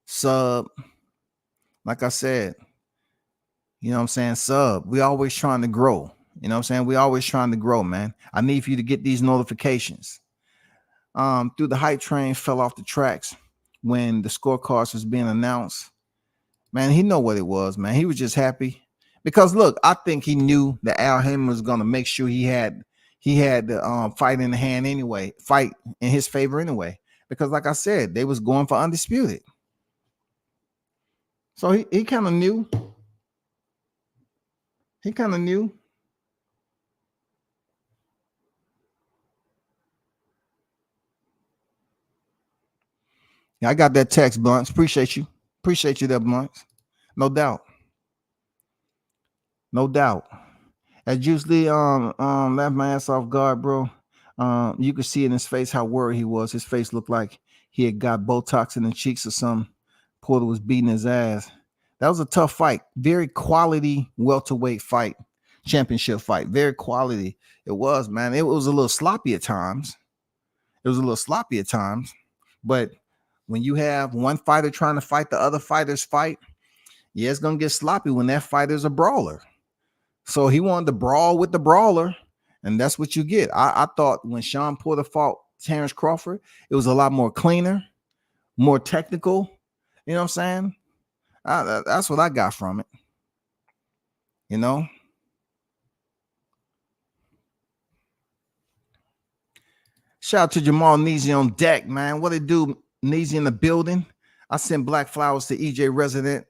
sub. Like I said, you know what I'm saying? Sub. We always trying to grow. You know what I'm saying? We always trying to grow, man. I need for you to get these notifications. Through the hype train fell off the tracks when the scorecards was being announced. Man, he know what it was, man. He was just happy. Because look, I think he knew that Al Haymon was gonna make sure he had the fight in the hand anyway, fight in his favor anyway. Because like I said, they was going for undisputed. So he kind of knew. He kind of knew. Yeah, I got that text, Blunts. Appreciate you. Appreciate you there, Blunts. No doubt. No doubt. As Juice Lee left my ass off guard, bro. You could see in his face how worried he was. His face looked like he had got Botox in the cheeks or something. Porter was beating his ass. That was a tough fight. Very quality welterweight fight. Championship fight. Very quality. It was, man. It was a little sloppy at times. But When you have one fighter trying to fight the other fighter's fight, yeah, it's gonna get sloppy when that fighter's a brawler. So he wanted to brawl with the brawler, and that's what you get. I thought when Sean Porter fought Terrence Crawford, it was a lot more cleaner, more technical. You know what I'm saying? That's what I got from it. You know. Shout out to Jamal Neasy on deck, man. What it do, Neasy in the building? I sent black flowers to EJ Resident.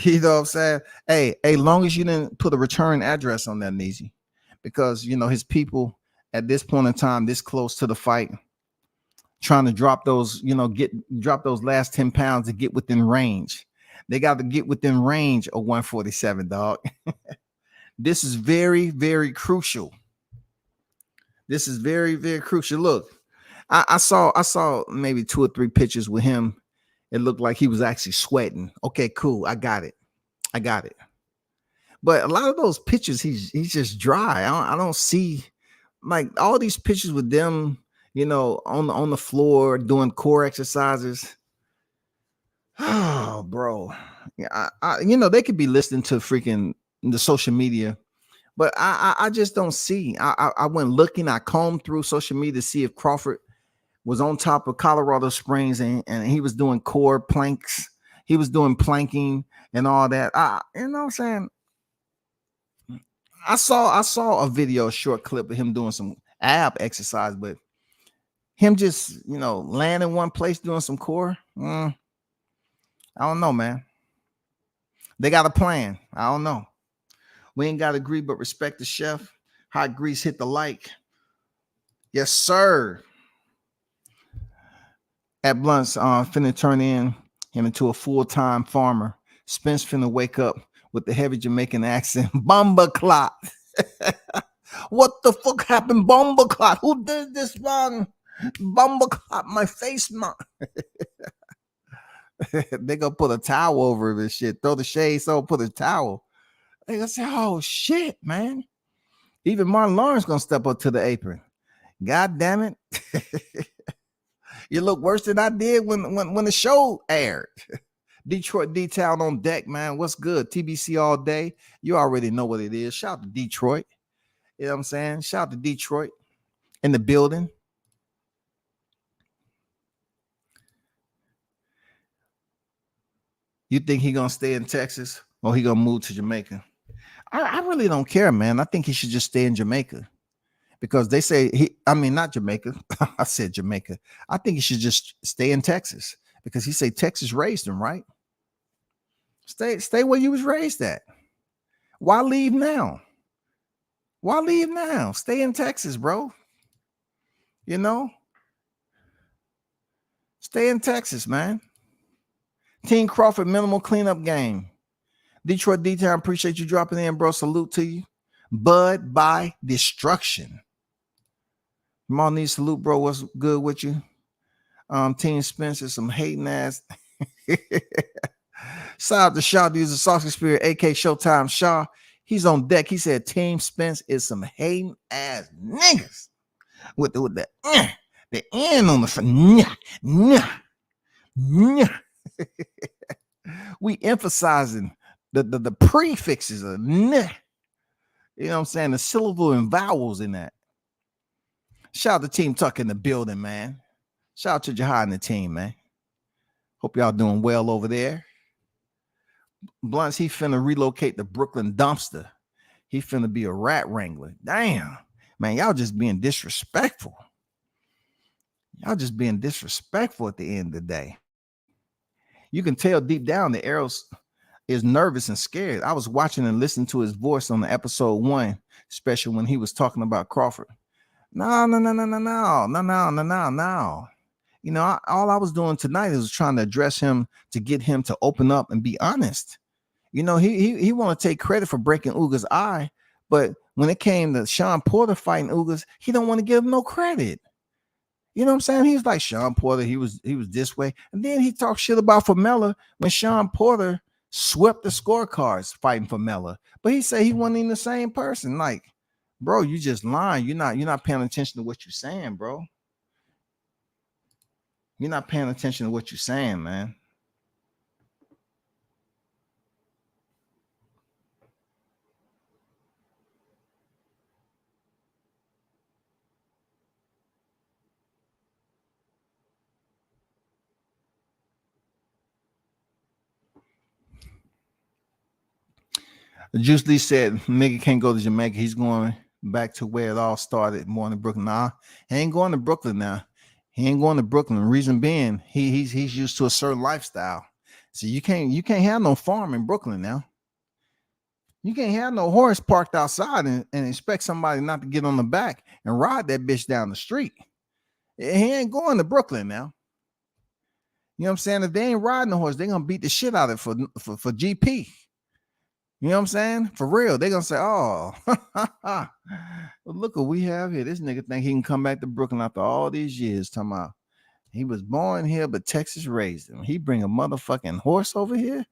You know what I'm saying? Hey, long as you didn't put a return address on that, Neasy, because you know his people at this point in time, this close to the fight, trying to drop those, drop those last 10 pounds to get within range. They got to get within range of 147, dog. This is very, very crucial. This is very, very crucial. Look, I saw maybe 2 or 3 pictures with him. It looked like he was actually sweating. Okay, cool. I got it. But a lot of those pictures, he's just dry. I don't see like all these pictures with them, on the floor doing core exercises. Oh, bro. Yeah, they could be listening to freaking the social media. But I just don't see. I went looking. I combed through social media to see if Crawford was on top of Colorado Springs and he was doing core planks. He was doing planking and all that. You know what I'm saying? I saw a video, a short clip of him doing some ab exercise, but him just, laying in one place doing some core. I don't know, man. They got a plan. I don't know. We ain't got to agree, but respect the chef. Hot grease, hit the like. Yes, sir. At Blunt's finna turn him into a full-time farmer. Spence finna wake up with the heavy Jamaican accent. Bomba clot. What the fuck happened? Bomba clot. Who did this, man? Bomba clot my face, man. They gonna put a towel over this shit. Throw the shade, so put a towel. They gonna say, oh shit, man. Even Martin Lawrence gonna step up to the apron. God damn it. You look worse than I did when the show aired. Detroit D-Town on deck, man. What's good? TBC all day. You already know what it is. Shout out to Detroit. You know what I'm saying? Shout out to Detroit in the building. You think he gonna stay in Texas or he gonna move to Jamaica? I really don't care, man. I think he should just stay in Jamaica because they say not Jamaica. I said Jamaica. I think he should just stay in Texas because he say Texas raised him, right? Stay where you was raised at. Why leave now? Stay in Texas, bro. Stay in Texas, man. Team Crawford minimal cleanup game. Detroit D-Town, appreciate you dropping in, bro. Salute to you. Bud by Destruction. Jamal needs salute, bro. What's good with you? Team Spencer, some hating ass. Shout out to Shaw, the Saucy Spirit, AK Showtime Shaw. He's on deck. He said Team Spence is some hating ass niggas. With the N on the we emphasizing the prefixes of you know what I'm saying, the syllable and vowels in that. Shout out to Team Tuck in the building, man. Shout out to Jihad and the team, man. Hope y'all doing well over there. Blunts, he finna relocate the Brooklyn dumpster. He finna be a rat wrangler. Damn, man, y'all just being disrespectful. Y'all just being disrespectful at the end of the day. You can tell deep down the Arrows is nervous and scared. I was watching and listening to his voice on the episode 1, especially when he was talking about Crawford. No. All I was doing tonight is trying to address him to get him to open up and be honest. He want to take credit for breaking Ugas' eye, but when it came to Sean Porter fighting Ugas, he don't want to give him no credit. You know what I'm saying? He's like, Sean Porter, he was this way. And then he talked shit about Famella when Sean Porter swept the scorecards fighting Famella. But he said he wasn't even the same person. Like, bro, you just lying. You're not paying attention to what you're saying, bro. You're not paying attention to what you're saying, man. Juice Lee said, nigga can't go to Jamaica. He's going back to where it all started, more in Brooklyn. Nah, he ain't going to Brooklyn now. He ain't going to Brooklyn. Reason being, he's used to a certain lifestyle. So you can't have no farm in Brooklyn now. You can't have no horse parked outside and expect somebody not to get on the back and ride that bitch down the street. He ain't going to Brooklyn now. You know what I'm saying? If they ain't riding the horse, they're gonna beat the shit out of it for GP. You know what I'm saying? For real. They're gonna say, oh, well, look what we have here. This nigga think he can come back to Brooklyn after all these years. Talking about he was born here, but Texas raised him. He bring a motherfucking horse over here.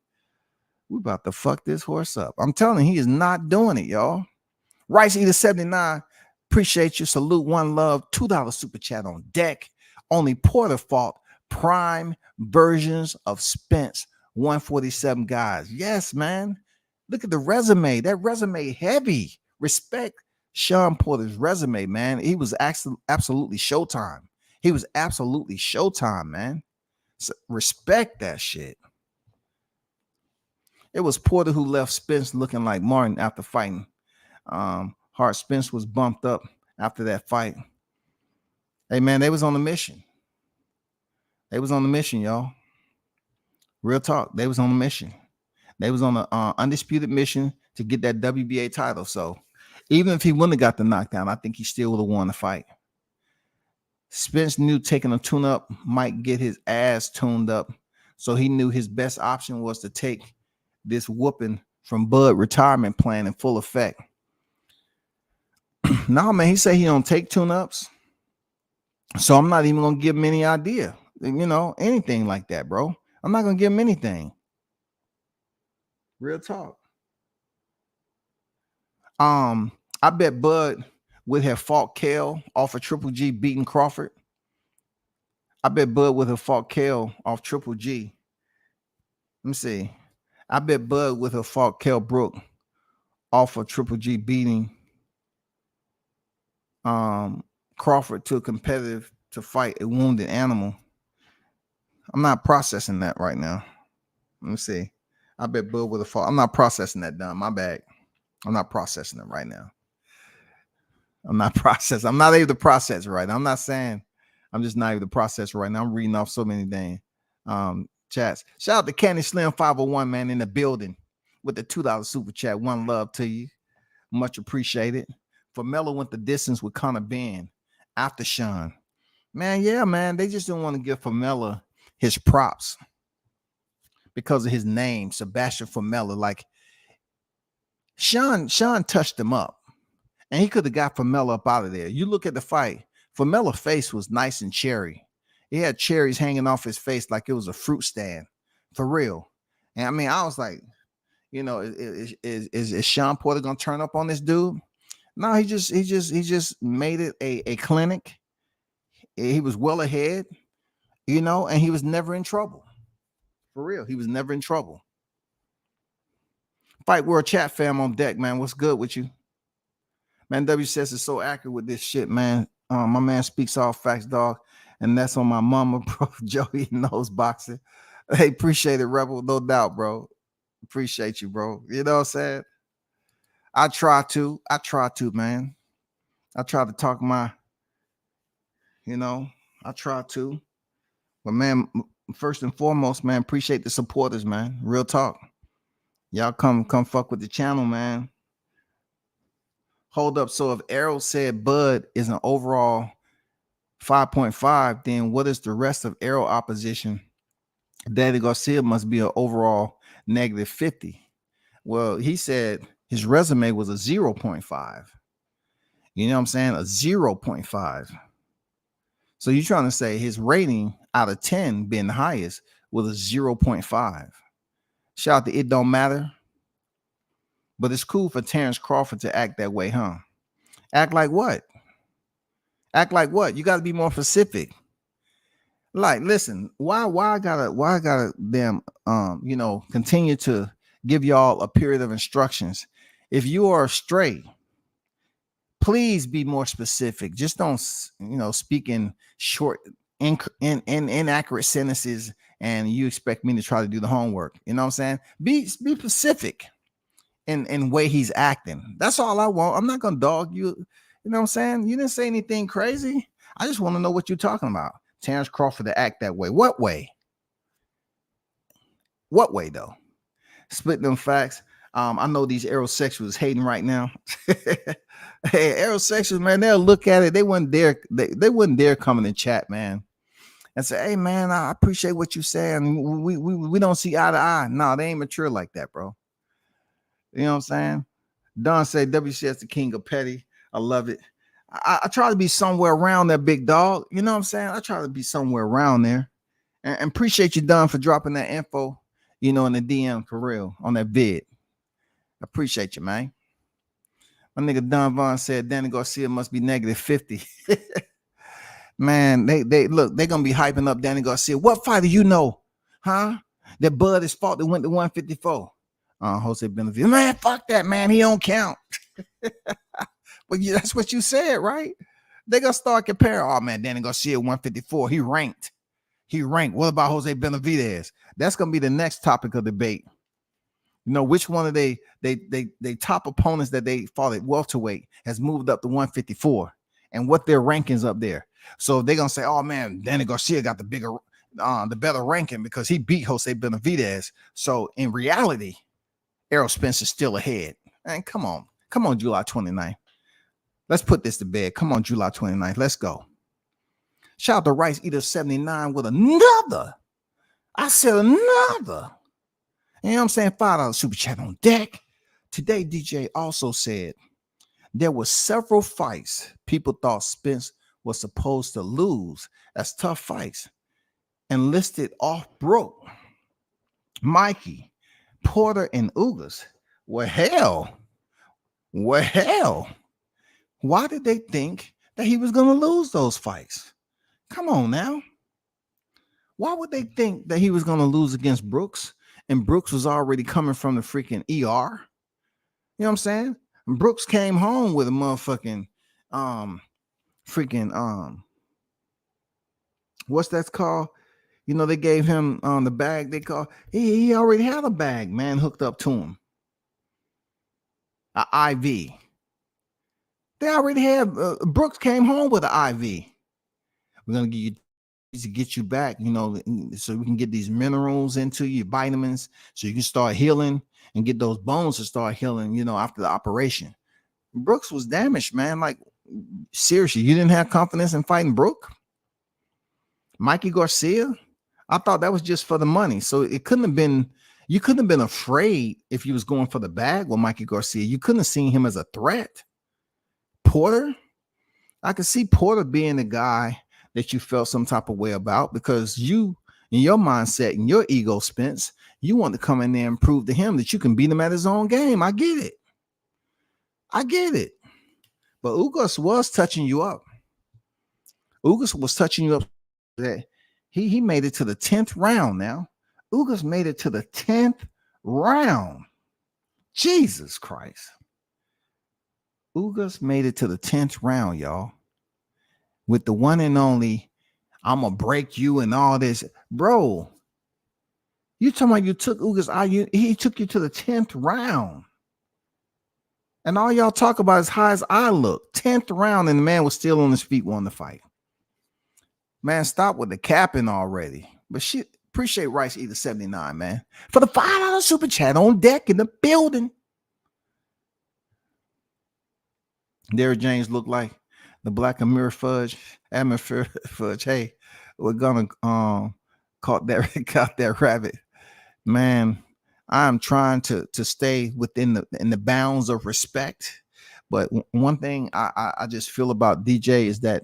We about to fuck this horse up. I'm telling you, he is not doing it, y'all. Rice Eater 79, appreciate you. Salute, one love, $2 super chat on deck. Only Porter fault. Prime versions of Spence 147 guys. Yes, man. Look at the resume. That resume heavy. Respect Sean Porter's resume, man. He was absolutely Showtime. He was absolutely Showtime, man. So respect that shit. It was Porter who left Spence looking like Martin after fighting. Hart Spence was bumped up after that fight. Hey, man, they was on a mission. They was on the mission, y'all. Real talk. They was on a mission. They was on an undisputed mission to get that WBA title. So even if he wouldn't have got the knockdown, I think he still would have won the fight. Spence knew taking a tune-up might get his ass tuned up. So he knew his best option was to take this whooping from Bud retirement plan in full effect. No, man, he said he don't take tune-ups. So I'm not even going to give him any idea, anything like that, bro. I'm not going to give him anything. Real talk. I bet Bud would have fought Kale off of Triple G beating Crawford. I bet Bud would have fought Kale off Triple G. Let me see. I bet Bud would have fought Kell Brook off of Triple G beating Crawford to a competitive to fight a wounded animal. I'm not processing that right now. Let me see. I bet Bud would have fought. I'm not processing that down. My bad. I'm not processing it right now. I'm not able to process it right now. I'm not saying I'm just not able to process it right now. I'm reading off so many things. Chats. Shout out to Candy Slim 501, man, in the building with the $2 super chat. One love to you. Much appreciated. Famelo went the distance with Conor Ben after Sean. Man, yeah, man. They just didn't want to give Famelo his props because of his name, Sebastian Famelo. Like Sean touched him up, and he could have got Famelo up out of there. You look at the fight, Famelo's face was nice and cherry. He had cherries hanging off his face like it was a fruit stand, for real. And I mean, I was like, is Sean Porter gonna turn up on this dude? No, he just made it a clinic. He was well ahead, and he was never in trouble. For real, he was never in trouble. Fight World Chat fam on deck, man. What's good with you? Man, W says it's so accurate with this shit, man. My man speaks all facts, dog. And that's on my mama, bro. Joey knows boxing. Hey, appreciate it, Rebel. No doubt, bro. Appreciate you, bro. You know what I'm saying? I try to, man. I try to talk I try to. But, man, first and foremost, man, appreciate the supporters, man. Real talk. Y'all come fuck with the channel, man. Hold up. So if Errol said Bud is an overall 5.5, then what is the rest of Errol opposition? Daddy Garcia must be an overall negative 50. Well, he said his resume was a 0.5. You know what I'm saying? A 0.5. So you're trying to say his rating out of 10 being the highest was a 0.5. Shout out to It Don't Matter. But it's cool for Terrence Crawford to act that way, huh? Act like what? Act like what? You got to be more specific. Like, listen, why I gotta damn continue to give y'all a period of instructions. If you are astray, please be more specific. Just don't speak in short inaccurate sentences and you expect me to try to do the homework. You know what I'm saying? Be specific in way he's acting. That's all I want. I'm not gonna dog you. You know what I'm saying? You didn't say anything crazy. I just want to know what you're talking about. Terrence Crawford to act that way. What way? What way though? Split them facts. I know these aerosexuals hating right now. Hey, aerosexuals, man, they'll look at it. They wouldn't dare. They wouldn't dare come in the chat, man, and say, "Hey, man, I appreciate what you saying. We don't see eye to eye." No, they ain't mature like that, bro. You know what I'm saying? Don said, "WCS the king of petty." I love it. I try to be somewhere around that big dog. You know what I'm saying? I try to be somewhere around there, and appreciate you, Don, for dropping that info. In the DM for real on that vid. Appreciate you, man. My nigga Don Vaughn said Danny Garcia must be negative 50. Man, they look, they're gonna be hyping up Danny Garcia. What fighter you know? Huh? That Bud is fought that went to 154. Jose Benavidez. Man, fuck that, man. He don't count. But that's what you said, right? They gonna start comparing. Oh man, Danny Garcia 154. He ranked. What about Jose Benavidez? That's gonna be the next topic of debate. Which one of they top opponents that they fought at welterweight has moved up to 154 and what their rankings up there. So they're gonna say, oh man, Danny Garcia got the better ranking because he beat Jose Benavidez. So in reality, Errol Spence is still ahead. Man, come on, July 29th. Let's put this to bed. Come on, July 29th. Let's go. Shout out to Rice Eater 79 with another. I said another. You know what I'm saying? $5 super chat on deck. Today, DJ also said there were several fights people thought Spence was supposed to lose as tough fights and listed off Brook, Mikey, Porter, and Ugas. Well, hell. Why did they think that he was going to lose those fights? Come on now. Why would they think that he was going to lose against Brooks? And Brooks was already coming from the freaking ER. You know what I'm saying? And Brooks came home with a motherfucking what's that called? They gave him the bag. They call he already had a bag, man, hooked up to him. A IV. They already had Brooks came home with an IV. We're gonna give you to get you back, so we can get these minerals into you, vitamins, so you can start healing and get those bones to start healing, after the operation. Brooks was damaged, man. Like, seriously, you didn't have confidence in fighting Brook? Mikey Garcia? I thought that was just for the money. So you couldn't have been afraid if you was going for the bag with Mikey Garcia. You couldn't have seen him as a threat. Porter? I could see Porter being the guy that you felt some type of way about because you, in your mindset, in your ego, Spence, you want to come in there and prove to him that you can beat him at his own game. I get it. But Ugas was touching you up. That he made it to the 10th round now. Ugas made it to the 10th round. Jesus Christ. Ugas made it to the 10th round, y'all. With the one and only, I'm gonna break you and all this, bro. You talking about you took Ugas? He took you to the 10th round, and all y'all talk about is how his eye look. 10th round, and the man was still on his feet, wanting to fight. Man, stop with the capping already. But shit, appreciate Rice Eater 79, man, for the $5 super chat on deck in the building. Derrick James looked like the black Amir Fudge. Hey, we're gonna caught that rabbit. Man, I'm trying to stay within the bounds of respect. But one thing I just feel about DJ is that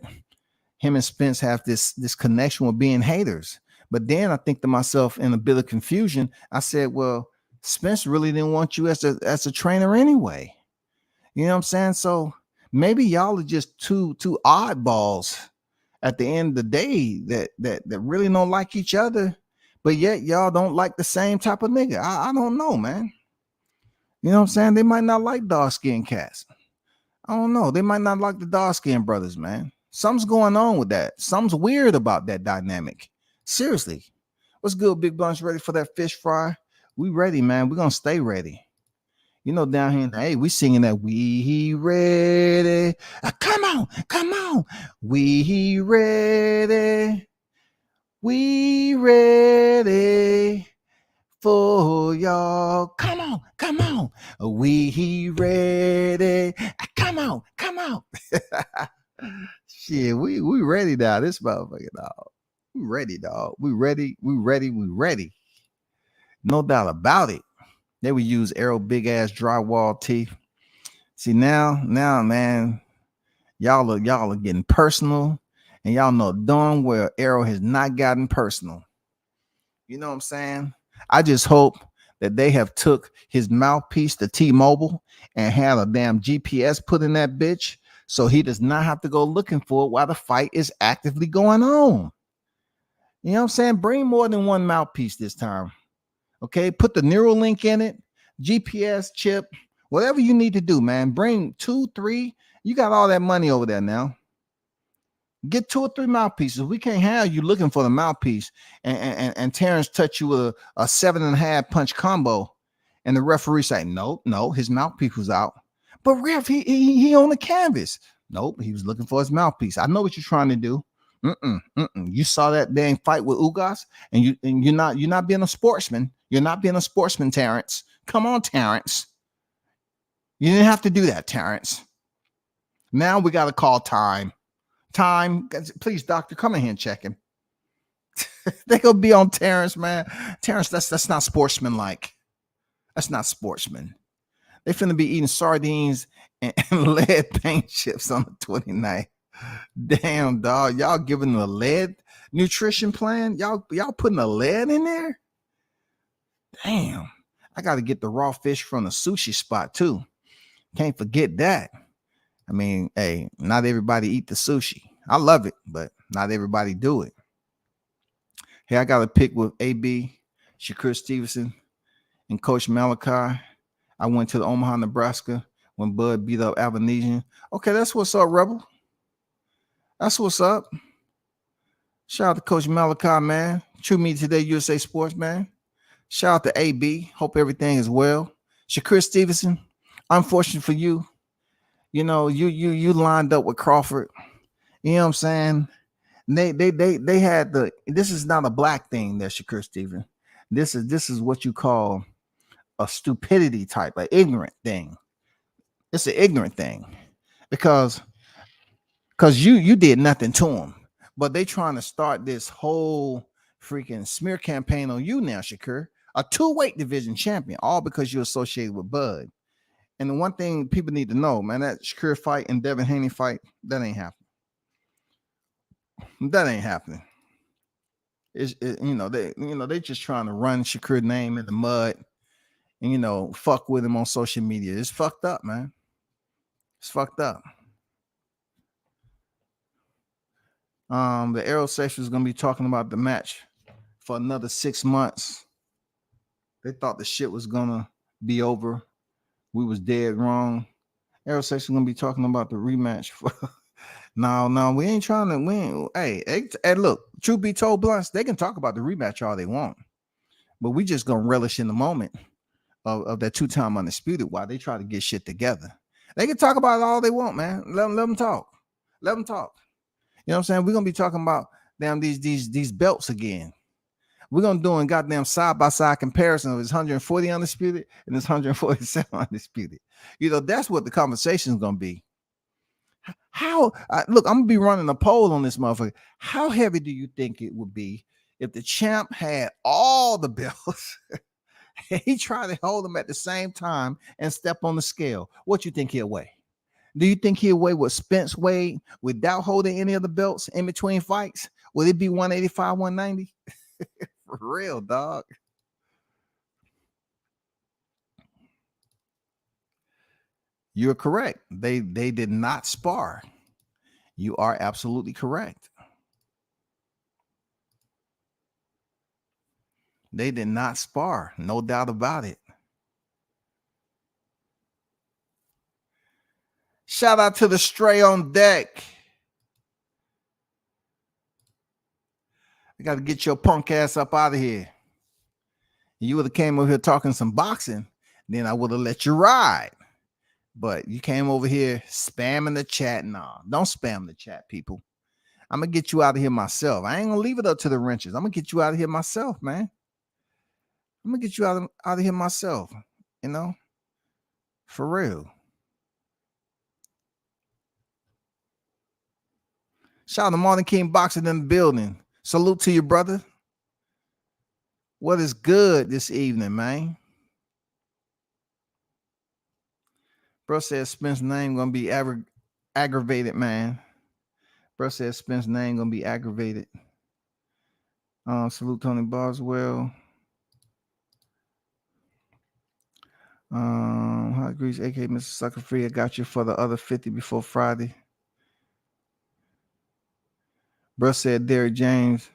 him and Spence have this connection with being haters. But then I think to myself, in a bit of confusion, I said, well, Spence really didn't want you as a trainer anyway. You know what I'm saying? So maybe y'all are just two oddballs at the end of the day that really don't like each other, but yet y'all don't like the same type of nigga. I don't know, man. You know what I'm saying? They might not like dark skinned cats. I don't know. They might not like the dark skinned brothers, man. Something's going on with that. Something's weird about that dynamic. Seriously. What's good, Big Bunch? Ready for that fish fry? We ready, man. We're gonna stay ready. You know, down here, hey, we singing that we ready. Come on, come on. We ready. We ready for y'all. Come on, come on. We ready. Come on, come on. Shit, we ready now. This motherfucker, dog. We ready, dog. We ready. We ready. We ready. No doubt about it. They would use Arrow big ass drywall teeth. See now, man, y'all are getting personal, and y'all know darn well Arrow has not gotten personal. You know what I'm saying? I just hope that they have took his mouthpiece to T-Mobile and had a damn GPS put in that bitch, so he does not have to go looking for it while the fight is actively going on. You know what I'm saying? Bring more than one mouthpiece this time. Okay, put the Neuralink in it, GPS chip, whatever you need to do, man. Bring 2, 3. You got all that money over there now. Get 2 or 3 mouthpieces. We can't have you looking for the mouthpiece and Terrence touch you with a 7.5 punch combo, and the referee say, no, his mouthpiece was out. But ref, he on the canvas. Nope, he was looking for his mouthpiece. I know what you're trying to do. You saw that dang fight with Ugas, and you're not being a sportsman. You're not being a sportsman, Terrence. Come on, Terrence. You didn't have to do that, Terrence. Now we got to call time. Time, please, doctor, come in here and check him. They gonna be on Terrence, man. Terrence, that's not sportsmanlike. That's not sportsman. They finna be eating sardines and lead paint chips on the 29th. Damn, dog. Y'all giving the lead nutrition plan? Y'all putting the lead in there? Damn. I got to get the raw fish from the sushi spot too. Can't forget that. I mean, hey, not everybody eat the sushi. I love it, but not everybody do it. Hey, I got a pick with AB, Shakur Stevenson, and Coach Malachi. I went to the Omaha, Nebraska when Bud beat up Avanesian. Okay, that's what's up, Rebel. That's what's up. Shout out to Coach Malachi, man. True Me Today, USA Sports, man. Shout out to AB. Hope everything is well. Shakur Stevenson, unfortunate for you. You know, you lined up with Crawford. You know what I'm saying? They had this is not a black thing there, Shakur Stevenson. This is what you call a stupidity type, an ignorant thing. It's an ignorant thing because you did nothing to him, but they trying to start this whole freaking smear campaign on you now, Shakur, a 2-weight division champion, all because you're associated with Bud. And the one thing people need to know, man, that Shakur fight and Devin Haney fight, that ain't happening. That ain't happening. They just trying to run Shakur's name in the mud and fuck with him on social media. It's fucked up, man. It's fucked up. The Arrow section is gonna be talking about the match for another 6 months. They thought the shit was gonna be over. We was dead wrong. Arrow section is gonna be talking about the rematch. No, we ain't trying to win. Hey, look, truth be told, Blunts, they can talk about the rematch all they want, but we just gonna relish in the moment of that 2-time undisputed while they try to get shit together. They can talk about it all they want, man. Let them talk. Let them talk. You know what I'm saying? We're gonna be talking about damn these belts again. We're gonna do a goddamn side-by-side comparison of his 140 undisputed and his 147 undisputed. That's what the conversation is gonna be. Look, I'm gonna be running a poll on this motherfucker. How heavy do you think it would be if the champ had all the belts? He tried to hold them at the same time and step on the scale. What you think he'll weigh? Do you think he'll weigh what Spence weighed without holding any of the belts in between fights? Would it be 185, 190? For real, dog. You're correct. They did not spar. You are absolutely correct. They did not spar, no doubt about it. Shout out to the stray on deck. I got to get your punk ass up out of here. You would have came over here talking some boxing, then I would have let you ride. But you came over here spamming the chat. Nah, don't spam the chat, people. I'm going to get you out of here myself. I ain't going to leave it up to the wrenches. I'm going to get you out of here myself, man. I'm going to get you out of here myself, you know, for real. Shout out to Martin King Boxing in the building. Salute to you, brother. What is good this evening, man? Bro says Spence's name going to be aggravated, man. Bro says Spence's name going to be aggravated. Salute Tony Boswell. Hot Grease, aka Mr. Sucker Free. I got you for the other 50 before Friday. Bro said Derrick James'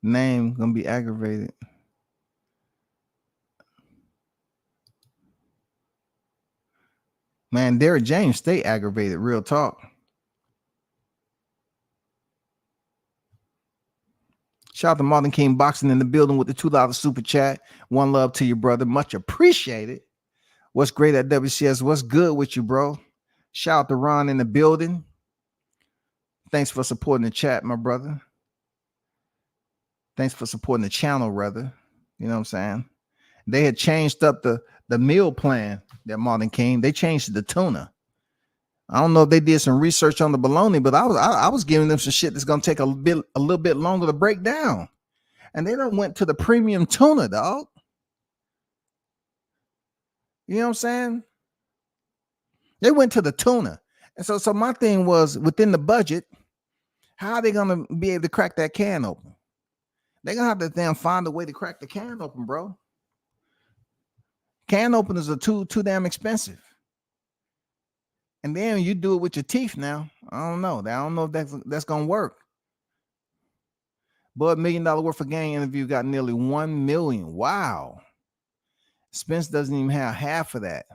name gonna be aggravated. Man, Derrick James stay aggravated. Real talk. Shout out to Martin King Boxing in the building with the $2 super chat. One love to you, brother. Much appreciated. What's great at WCS? What's good with you, bro? Shout out to Ron in the building. Thanks for supporting the chat, my brother. Thanks for supporting the channel, rather. You know what I'm saying? They had changed up the meal plan that Martin King. They changed it to tuna. I don't know if they did some research on the bologna, but I was giving them some shit that's gonna take a little bit longer to break down. And they done went to the premium tuna, dog. You know what I'm saying? They went to the tuna. And so my thing was, within the budget, how are they gonna be able to crack that can open? They're gonna have to damn find a way to crack the can open, bro. Can openers are too damn expensive. And then you do it with your teeth now. I don't know. I don't know if that's gonna work. But $1 million worth of game interview got nearly 1 million. Wow. Spence doesn't even have half of that.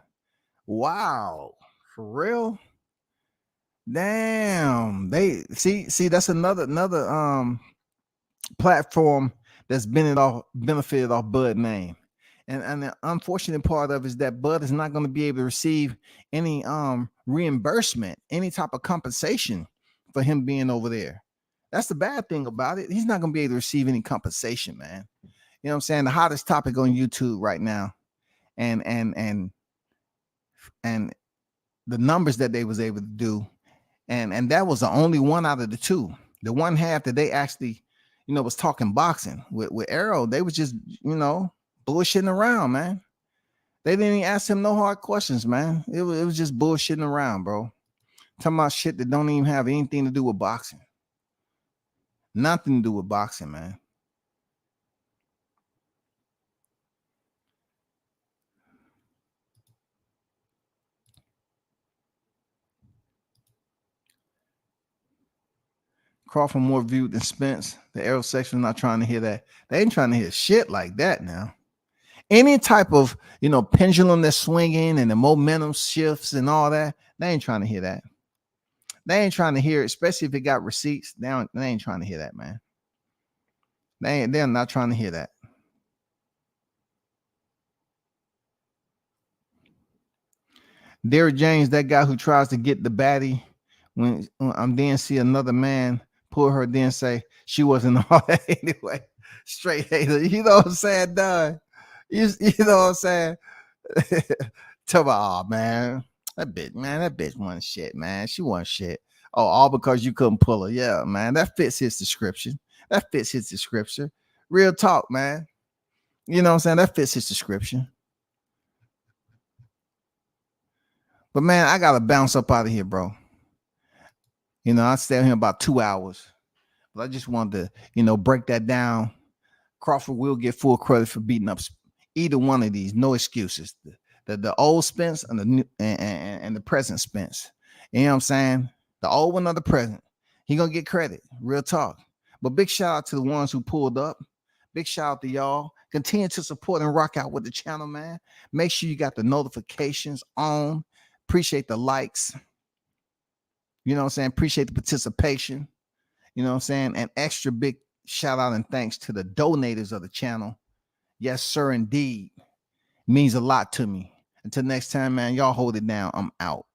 Wow. For real? Damn. They see that's another platform that's benefited off Bud name. And the unfortunate part of it is that Bud is not going to be able to receive any reimbursement, any type of compensation for him being over there. That's the bad thing about it. He's not going to be able to receive any compensation, man. You know what I'm saying? The hottest topic on YouTube right now, and the numbers that they was able to do, and that was the only one out of the two. The one half that they actually, was talking boxing with Arrow. They was just, bullshitting around, man. They didn't even ask him no hard questions, man. It was just bullshitting around, bro. Talking about shit that don't even have anything to do with boxing. Nothing to do with boxing, man. Crawford more viewed than Spence. The Arrow section not trying to hear that. They ain't trying to hear shit like that now. Any type of, pendulum that's swinging and the momentum shifts and all that, they ain't trying to hear that. They ain't trying to hear it, especially if it got receipts. They ain't trying to hear that, man. They're not trying to hear that. Derrick James, that guy who tries to get the baddie when I'm then see another man pull her, then say she wasn't all that anyway. Straight hater. You know what I'm saying, done. You know what I'm saying? Tell me, oh man, that bitch wasn't shit, man. She wasn't shit. Oh, all because you couldn't pull her. Yeah, man. That fits his description. Real talk, man. You know what I'm saying? That fits his description. But man, I gotta bounce up out of here, bro. I stay here about 2 hours. But I just wanted to, break that down. Crawford will get full credit for beating up either one of these. No excuses. The old Spence and the new and the present Spence. You know what I'm saying? The old one or the present. He gonna get credit. Real talk. But big shout out to the ones who pulled up. Big shout out to y'all. Continue to support and rock out with the channel, man. Make sure you got the notifications on. Appreciate the likes. You know what I'm saying? Appreciate the participation. You know what I'm saying? And extra big shout out and thanks to the donators of the channel. Yes, sir, indeed. Means a lot to me. Until next time, man, y'all hold it down. I'm out.